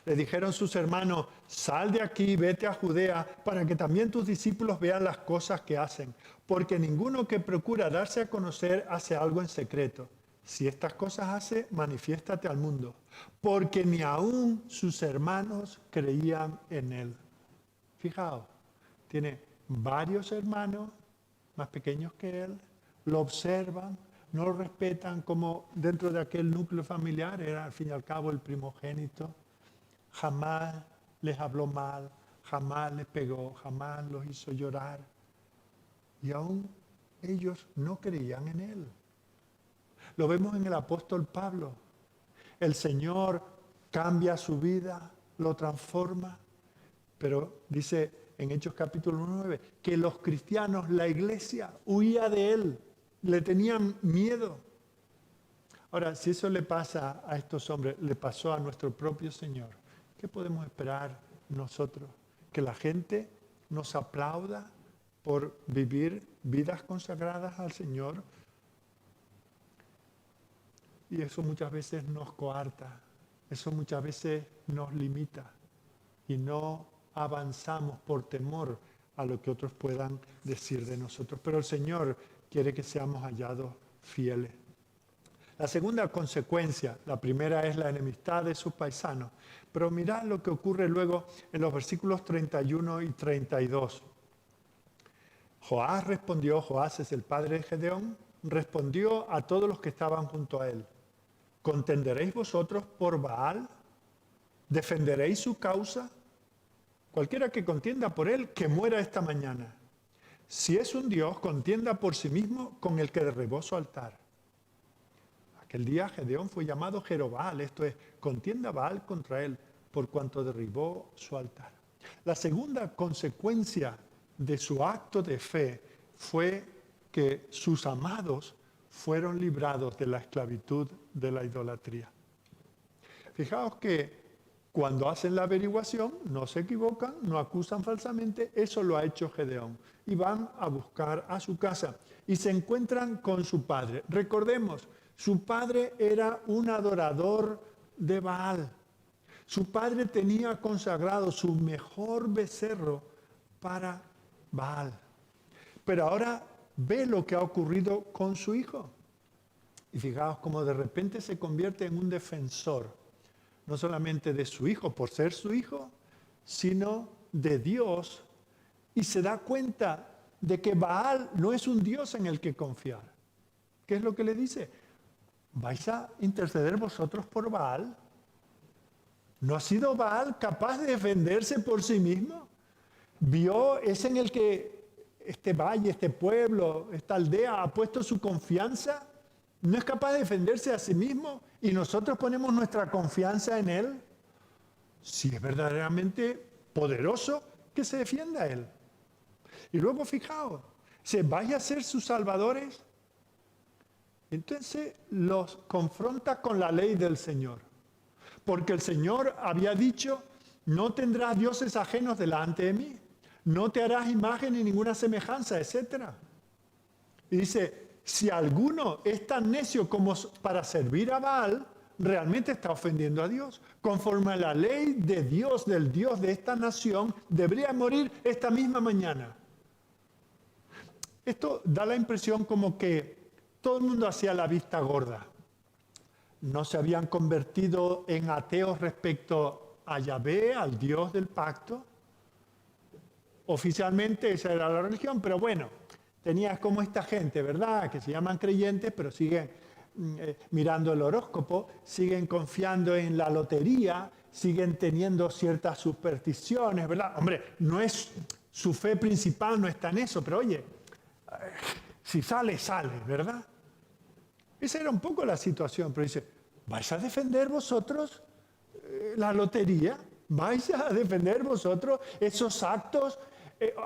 Le dijeron sus hermanos, sal de aquí, vete a Judea, para que también tus discípulos vean las cosas que hacen, porque ninguno que procura darse a conocer hace algo en secreto. Si estas cosas hace, manifiéstate al mundo, porque ni aún sus hermanos creían en él. Fijaos, tiene varios hermanos más pequeños que él, lo observan, no lo respetan como dentro de aquel núcleo familiar, era al fin y al cabo el primogénito. Jamás les habló mal, jamás les pegó, jamás los hizo llorar. Y aún ellos no creían en él. Lo vemos en el apóstol Pablo. El Señor cambia su vida, lo transforma, pero dice en Hechos capítulo 9 que los cristianos, la iglesia, huía de él, le tenían miedo. Ahora, si eso le pasa a estos hombres, le pasó a nuestro propio Señor, ¿qué podemos esperar nosotros? Que la gente nos aplauda por vivir vidas consagradas al Señor. Y eso muchas veces nos coarta, eso muchas veces nos limita y no avanzamos por temor a lo que otros puedan decir de nosotros. Pero el Señor quiere que seamos hallados fieles. La segunda consecuencia, la primera es la enemistad de sus paisanos. Pero mirad lo que ocurre luego en los versículos 31 y 32. Joás es el padre de Gedeón, respondió a todos los que estaban junto a él. ¿contenderéis vosotros por Baal? ¿Defenderéis su causa? Cualquiera que contienda por él, que muera esta mañana. Si es un Dios, contienda por sí mismo con el que derribó su altar. Aquel día Gedeón fue llamado Jerobbaal, esto es, contienda Baal contra él, por cuanto derribó su altar. La segunda consecuencia de su acto de fe fue que sus amados fueron librados de la esclavitud de la idolatría. Fijaos que cuando hacen la averiguación, no se equivocan, no acusan falsamente, eso lo ha hecho Gedeón. Y van a buscar a su casa y se encuentran con su padre. Recordemos, su padre era un adorador de Baal. Su padre tenía consagrado su mejor becerro para Baal. Pero ahora ve lo que ha ocurrido con su hijo. Y fijaos cómo de repente se convierte en un defensor, no solamente de su hijo por ser su hijo, sino de Dios. Y se da cuenta de que Baal no es un Dios en el que confiar. ¿Qué es lo que le dice? ¿Vais a interceder vosotros por Baal? ¿No ha sido Baal capaz de defenderse por sí mismo? ¿Vio? Es en el que este valle, este pueblo, esta aldea ha puesto su confianza. ¿No es capaz de defenderse a sí mismo? ¿Y nosotros ponemos nuestra confianza en él? Si es verdaderamente poderoso, que se defienda a él. Y luego fijaos, ¿se vais a ser sus salvadores? Entonces los confronta con la ley del Señor. Porque el Señor había dicho, no tendrás dioses ajenos delante de mí, no te harás imagen ni ninguna semejanza, etc. Y dice, si alguno es tan necio como para servir a Baal, realmente está ofendiendo a Dios. Conforme a la ley de Dios, del Dios de esta nación, debería morir esta misma mañana. Esto da la impresión como que todo el mundo hacía la vista gorda. No se habían convertido en ateos respecto a Yahvé, al Dios del pacto. Oficialmente esa era la religión, pero bueno, tenías como esta gente, ¿verdad?, que se llaman creyentes, pero siguen mirando el horóscopo, siguen confiando en la lotería, siguen teniendo ciertas supersticiones, ¿verdad? Hombre, no es su fe principal, no está en eso, pero oye, si sale, sale, ¿verdad? Esa era un poco la situación, pero dice, ¿vais a defender vosotros la lotería? ¿Vais a defender vosotros esos actos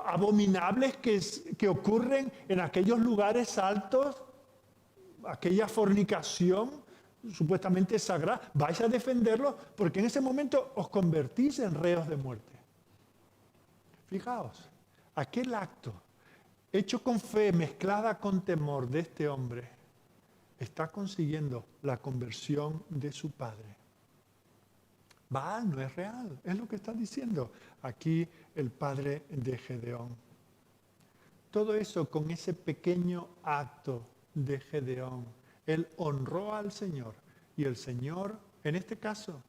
abominables que ocurren en aquellos lugares altos? Aquella fornicación supuestamente sagrada. ¿Vais a defenderlo? Porque en ese momento os convertís en reos de muerte. Fijaos, aquel acto hecho con fe, mezclada con temor de este hombre, está consiguiendo la conversión de su padre. Baal no es real, es lo que está diciendo aquí el padre de Gedeón. Todo eso con ese pequeño acto de Gedeón, él honró al Señor y el Señor, en este caso,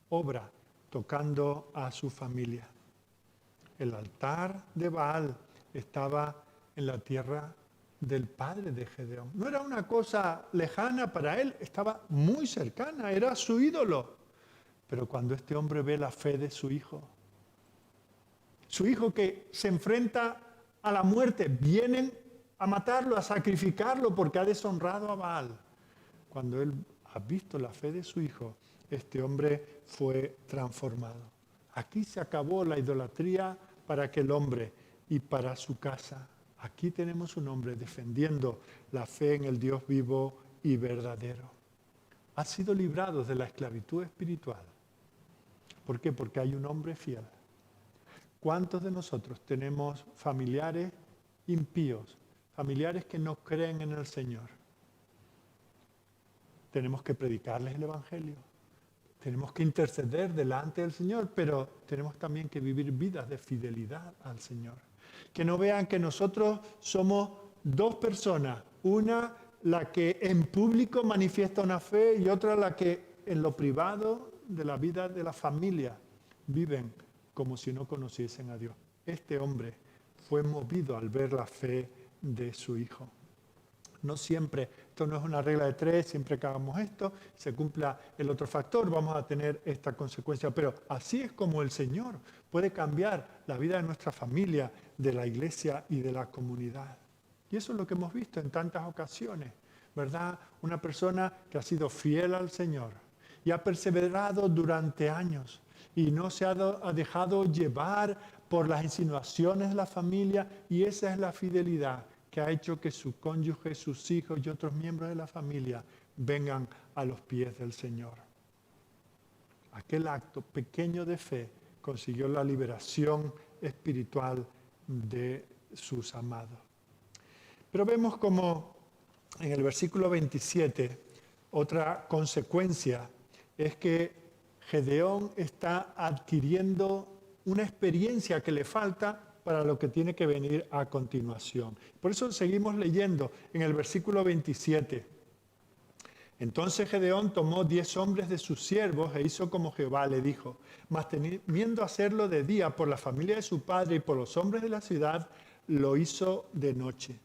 obra tocando a su familia. El altar de Baal estaba en la tierra del padre de Gedeón. No era una cosa lejana para él, estaba muy cercana, era su ídolo. Pero cuando este hombre ve la fe de su hijo que se enfrenta a la muerte, vienen a matarlo, a sacrificarlo porque ha deshonrado a Baal. Cuando él ha visto la fe de su hijo, este hombre fue transformado. Aquí se acabó la idolatría para aquel hombre y para su casa. Aquí tenemos un hombre defendiendo la fe en el Dios vivo y verdadero. Ha sido librado de la esclavitud espiritual. ¿Por qué? Porque hay un hombre fiel. ¿Cuántos de nosotros tenemos familiares impíos, familiares que no creen en el Señor? Tenemos que predicarles el Evangelio. Tenemos que interceder delante del Señor, pero tenemos también que vivir vidas de fidelidad al Señor. Que no vean que nosotros somos dos personas, una la que en público manifiesta una fe y otra la que en lo privado de la vida de la familia viven como si no conociesen a Dios. Este hombre fue movido al ver la fe de su hijo. No siempre esto no es una regla de 3, siempre que hagamos esto, se cumpla el otro factor, vamos a tener esta consecuencia. Pero así es como el Señor puede cambiar la vida de nuestra familia, de la iglesia y de la comunidad. Y eso es lo que hemos visto en tantas ocasiones, ¿verdad? Una persona que ha sido fiel al Señor y ha perseverado durante años y no se ha dejado llevar por las insinuaciones de la familia, y esa es la fidelidad que ha hecho que su cónyuge, sus hijos y otros miembros de la familia vengan a los pies del Señor. Aquel acto pequeño de fe consiguió la liberación espiritual de sus amados. Pero vemos como en el versículo 27, otra consecuencia es que Gedeón está adquiriendo una experiencia que le falta para lo que tiene que venir a continuación. Por eso seguimos leyendo en el versículo 27. Entonces Gedeón tomó 10 hombres de sus siervos e hizo como Jehová le dijo, mas temiendo hacerlo de día por la familia de su padre y por los hombres de la ciudad, lo hizo de noche.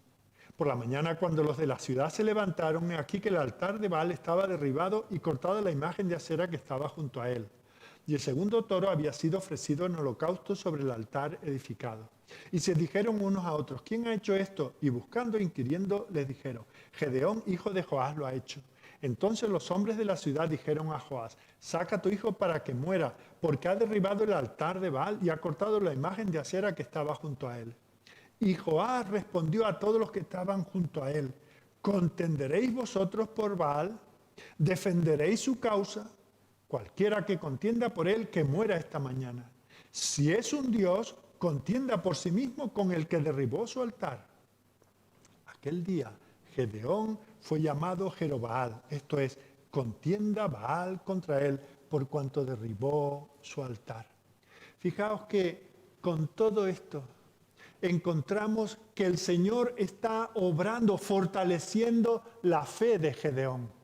Por la mañana, cuando los de la ciudad se levantaron, aquí que el altar de Baal estaba derribado y cortado la imagen de acera que estaba junto a él. Y el segundo toro había sido ofrecido en holocausto sobre el altar edificado. Y se dijeron unos a otros, ¿quién ha hecho esto? Y buscando e inquiriendo, les dijeron, Gedeón, hijo de Joás, lo ha hecho. Entonces los hombres de la ciudad dijeron a Joás, saca a tu hijo para que muera, porque ha derribado el altar de Baal y ha cortado la imagen de acera que estaba junto a él. Y Joás respondió a todos los que estaban junto a él, ¿contenderéis vosotros por Baal? ¿Defenderéis su causa? Cualquiera que contienda por él, que muera esta mañana. Si es un Dios, contienda por sí mismo con el que derribó su altar. Aquel día, Gedeón fue llamado Jerobaal, esto es, contienda Baal contra él por cuanto derribó su altar. Fijaos que con todo esto encontramos que el Señor está obrando, fortaleciendo la fe de Gedeón.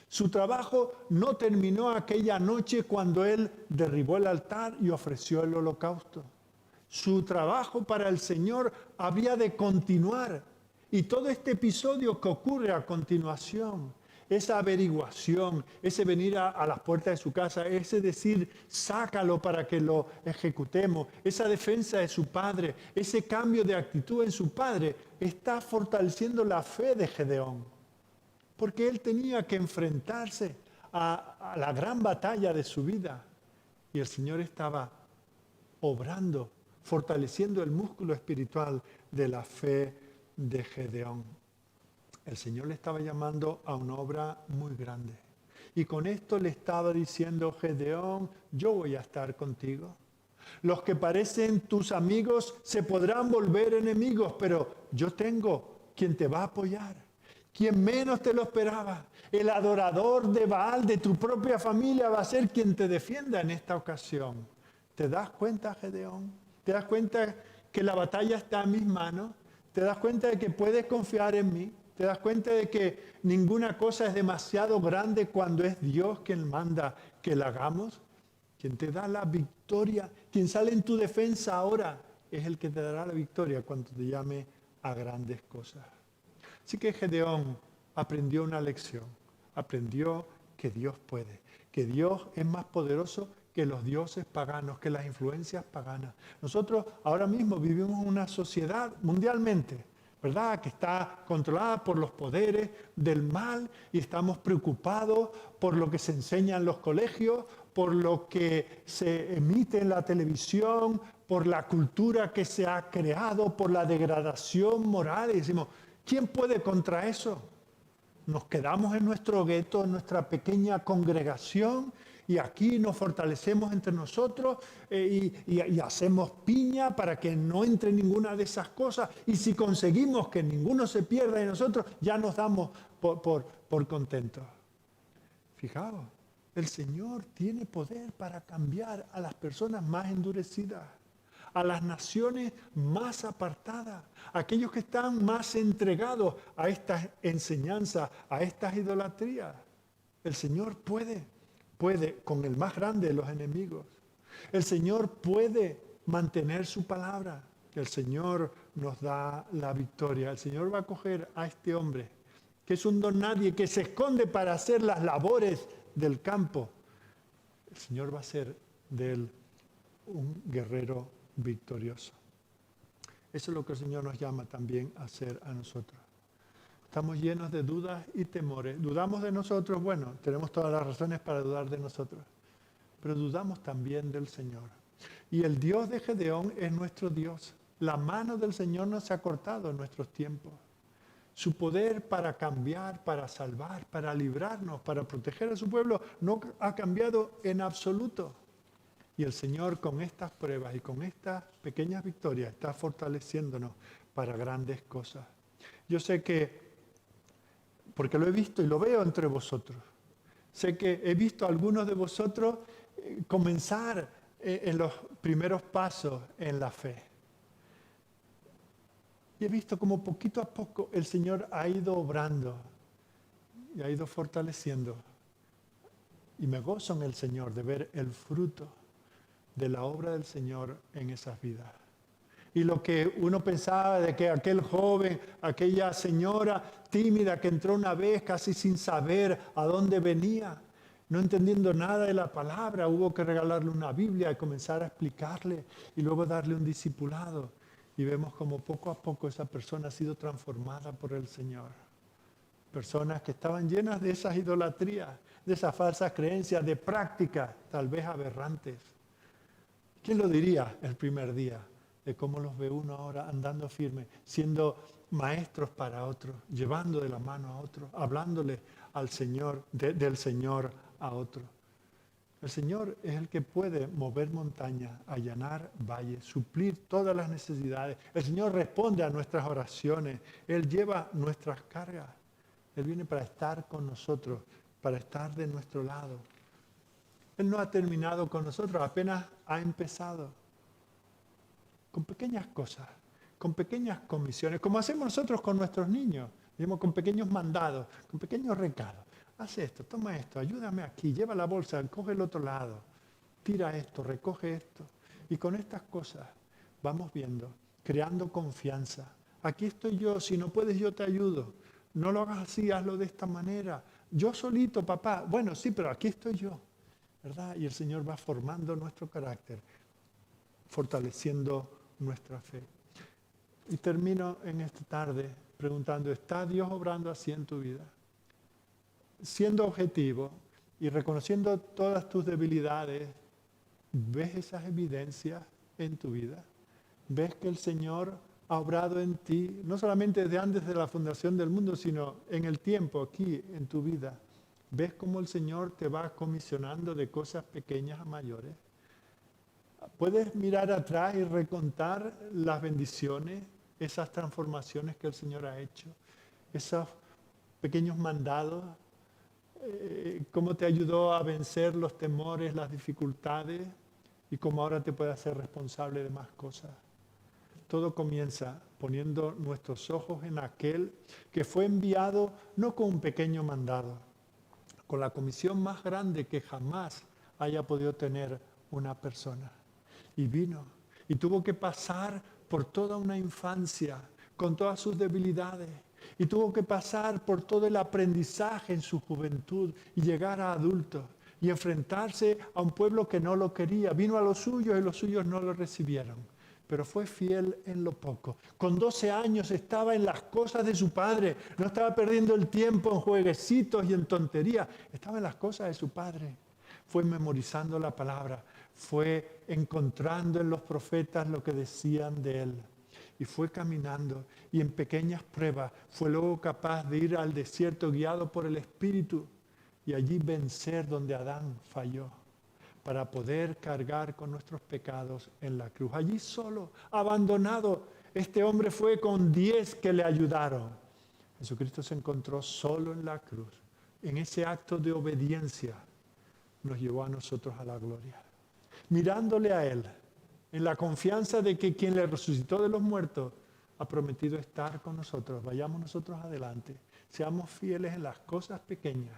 Su trabajo no terminó aquella noche cuando él derribó el altar y ofreció el holocausto. Su trabajo para el Señor había de continuar. Y todo este episodio que ocurre a continuación, esa averiguación, ese venir a las puertas de su casa, ese decir, sácalo para que lo ejecutemos, esa defensa de su padre, ese cambio de actitud en su padre, está fortaleciendo la fe de Gedeón. Porque él tenía que enfrentarse a la gran batalla de su vida. Y el Señor estaba obrando, fortaleciendo el músculo espiritual de la fe de Gedeón. El Señor le estaba llamando a una obra muy grande. Y con esto le estaba diciendo, Gedeón, yo voy a estar contigo. Los que parecen tus amigos se podrán volver enemigos, pero yo tengo quien te va a apoyar. Quien menos te lo esperaba, el adorador de Baal de tu propia familia va a ser quien te defienda en esta ocasión. ¿Te das cuenta, Gedeón? ¿Te das cuenta que la batalla está en mis manos? ¿Te das cuenta de que puedes confiar en mí? ¿Te das cuenta de que ninguna cosa es demasiado grande cuando es Dios quien manda que la hagamos? Quien te da la victoria, quien sale en tu defensa ahora, es el que te dará la victoria cuando te llame a grandes cosas. Así que Gedeón aprendió una lección, aprendió que Dios puede, que Dios es más poderoso que los dioses paganos, que las influencias paganas. Nosotros ahora mismo vivimos en una sociedad mundialmente, ¿verdad?, que está controlada por los poderes del mal y estamos preocupados por lo que se enseña en los colegios, por lo que se emite en la televisión, por la cultura que se ha creado, por la degradación moral. Y decimos, ¿quién puede contra eso? Nos quedamos en nuestro gueto, en nuestra pequeña congregación, y aquí nos fortalecemos entre nosotros y hacemos piña para que no entre ninguna de esas cosas. Y si conseguimos que ninguno se pierda de nosotros, ya nos damos por contentos. Fijaos, el Señor tiene poder para cambiar a las personas más endurecidas, a las naciones más apartadas, a aquellos que están más entregados a estas enseñanzas, a estas idolatrías. El Señor puede con el más grande de los enemigos. El Señor puede mantener su palabra. El Señor nos da la victoria. El Señor va a coger a este hombre que es un don nadie, que se esconde para hacer las labores del campo, el Señor va a hacer de él un guerrero victorioso. Eso es lo que el Señor nos llama también a hacer a nosotros. Estamos llenos de dudas y temores. ¿Dudamos de nosotros? Bueno, tenemos todas las razones para dudar de nosotros. Pero dudamos también del Señor. Y el Dios de Gedeón es nuestro Dios. La mano del Señor no se ha cortado en nuestros tiempos. Su poder para cambiar, para salvar, para librarnos, para proteger a su pueblo, no ha cambiado en absoluto. Y el Señor con estas pruebas y con estas pequeñas victorias está fortaleciéndonos para grandes cosas. Yo sé que, porque lo he visto y lo veo entre vosotros, sé que he visto a algunos de vosotros comenzar en los primeros pasos en la fe. Y he visto como poquito a poco el Señor ha ido obrando y ha ido fortaleciendo. Y me gozo en el Señor de ver el fruto de la obra del Señor en esas vidas. Y lo que uno pensaba de que aquel joven, aquella señora tímida que entró una vez casi sin saber a dónde venía, no entendiendo nada de la palabra, hubo que regalarle una Biblia y comenzar a explicarle y luego darle un discipulado. Y vemos como poco a poco esa persona ha sido transformada por el Señor. Personas que estaban llenas de esas idolatrías, de esas falsas creencias, de prácticas tal vez aberrantes. ¿Quién lo diría el primer día? De cómo los ve uno ahora andando firme, siendo maestros para otros, llevando de la mano a otros, hablándole al Señor, del Señor a otros. El Señor es el que puede mover montañas, allanar valles, suplir todas las necesidades. El Señor responde a nuestras oraciones. Él lleva nuestras cargas. Él viene para estar con nosotros, para estar de nuestro lado. Él no ha terminado con nosotros, apenas ha empezado. Con pequeñas cosas, con pequeñas comisiones, como hacemos nosotros con nuestros niños, digamos, con pequeños mandados, con pequeños recados. Haz esto, toma esto, ayúdame aquí, lleva la bolsa, coge el otro lado, tira esto, recoge esto. Y con estas cosas vamos viendo, creando confianza. Aquí estoy yo, si no puedes yo te ayudo. No lo hagas así, hazlo de esta manera. Yo solito, papá. Bueno, sí, pero aquí estoy yo, ¿verdad? Y el Señor va formando nuestro carácter, fortaleciendo nuestra fe. Y termino en esta tarde preguntando, ¿está Dios obrando así en tu vida? Siendo objetivo y reconociendo todas tus debilidades, ¿ves esas evidencias en tu vida? ¿Ves que el Señor ha obrado en ti, no solamente desde antes de la fundación del mundo, sino en el tiempo, aquí, en tu vida? ¿Ves cómo el Señor te va comisionando de cosas pequeñas a mayores? ¿Puedes mirar atrás y recontar las bendiciones, esas transformaciones que el Señor ha hecho? Esos pequeños mandados, cómo te ayudó a vencer los temores, las dificultades y cómo ahora te puede hacer responsable de más cosas. Todo comienza poniendo nuestros ojos en aquel que fue enviado no con un pequeño mandado, con la comisión más grande que jamás haya podido tener una persona. Y vino y tuvo que pasar por toda una infancia con todas sus debilidades. Y tuvo que pasar por todo el aprendizaje en su juventud y llegar a adultos y enfrentarse a un pueblo que no lo quería. Vino a los suyos y los suyos no lo recibieron. Pero fue fiel en lo poco. Con 12 años estaba en las cosas de su padre. No estaba perdiendo el tiempo en jueguecitos y en tonterías. Estaba en las cosas de su padre. Fue memorizando la palabra. Fue encontrando en los profetas lo que decían de él. Y fue caminando y en pequeñas pruebas fue luego capaz de ir al desierto guiado por el Espíritu y allí vencer donde Adán falló para poder cargar con nuestros pecados en la cruz. Allí solo, abandonado, este hombre fue con 10 que le ayudaron. Jesucristo se encontró solo en la cruz. En ese acto de obediencia nos llevó a nosotros a la gloria. Mirándole a Él, en la confianza de que quien le resucitó de los muertos ha prometido estar con nosotros. Vayamos nosotros adelante, seamos fieles en las cosas pequeñas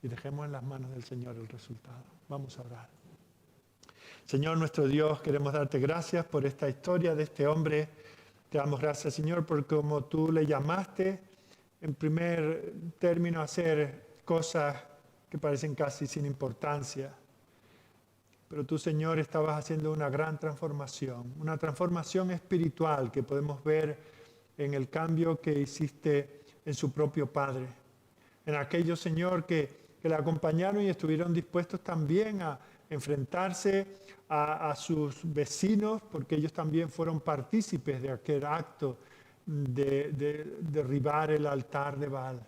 y dejemos en las manos del Señor el resultado. Vamos a orar. Señor nuestro Dios, queremos darte gracias por esta historia de este hombre. Te damos gracias, Señor, por cómo tú le llamaste en primer término, hacer cosas que parecen casi sin importancia. Pero tú, Señor, estabas haciendo una gran transformación espiritual que podemos ver en el cambio que hiciste en su propio Padre. En aquellos, Señor, que le acompañaron y estuvieron dispuestos también a enfrentarse a sus vecinos, porque ellos también fueron partícipes de aquel acto de derribar el altar de Baal.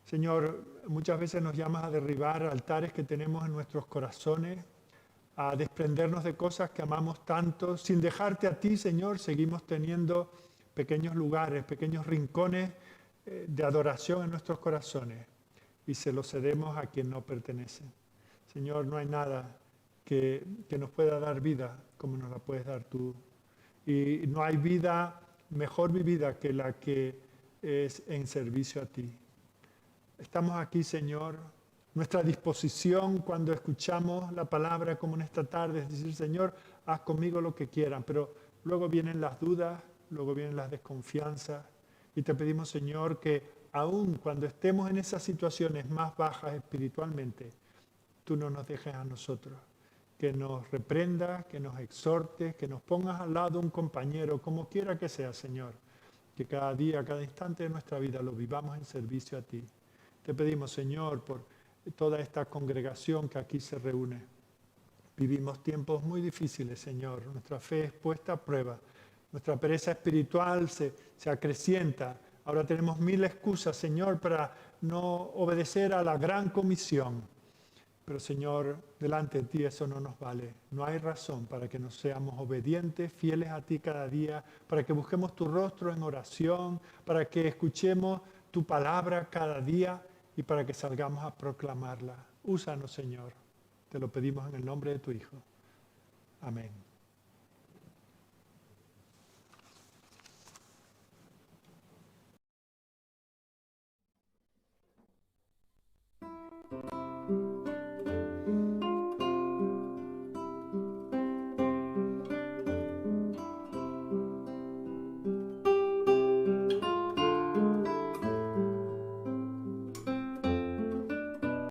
Señor, muchas veces nos llamas a derribar altares que tenemos en nuestros corazones, a desprendernos de cosas que amamos tanto. Sin dejarte a ti, Señor, seguimos teniendo pequeños lugares, pequeños rincones de adoración en nuestros corazones y se los cedemos a quien no pertenece. Señor, no hay nada que nos pueda dar vida como nos la puedes dar tú. Y no hay vida mejor vivida que la que es en servicio a ti. Estamos aquí, Señor. Nuestra disposición cuando escuchamos la palabra como en esta tarde es decir, Señor, haz conmigo lo que quieran, pero luego vienen las dudas, luego vienen las desconfianzas y te pedimos, Señor, que aun cuando estemos en esas situaciones más bajas espiritualmente, tú no nos dejes a nosotros, que nos reprendas, que nos exhortes, que nos pongas al lado un compañero, como quiera que sea, Señor, que cada día, cada instante de nuestra vida lo vivamos en servicio a ti. Te pedimos, Señor, por toda esta congregación que aquí se reúne. Vivimos tiempos muy difíciles, Señor. Nuestra fe es puesta a prueba. Nuestra pereza espiritual se acrecienta. Ahora tenemos 1000 excusas, Señor, para no obedecer a la gran comisión. Pero, Señor, delante de ti eso no nos vale. No hay razón para que no seamos obedientes, fieles a ti cada día, para que busquemos tu rostro en oración, para que escuchemos tu palabra cada día y para que salgamos a proclamarla. Úsanos, Señor. Te lo pedimos en el nombre de tu Hijo. Amén.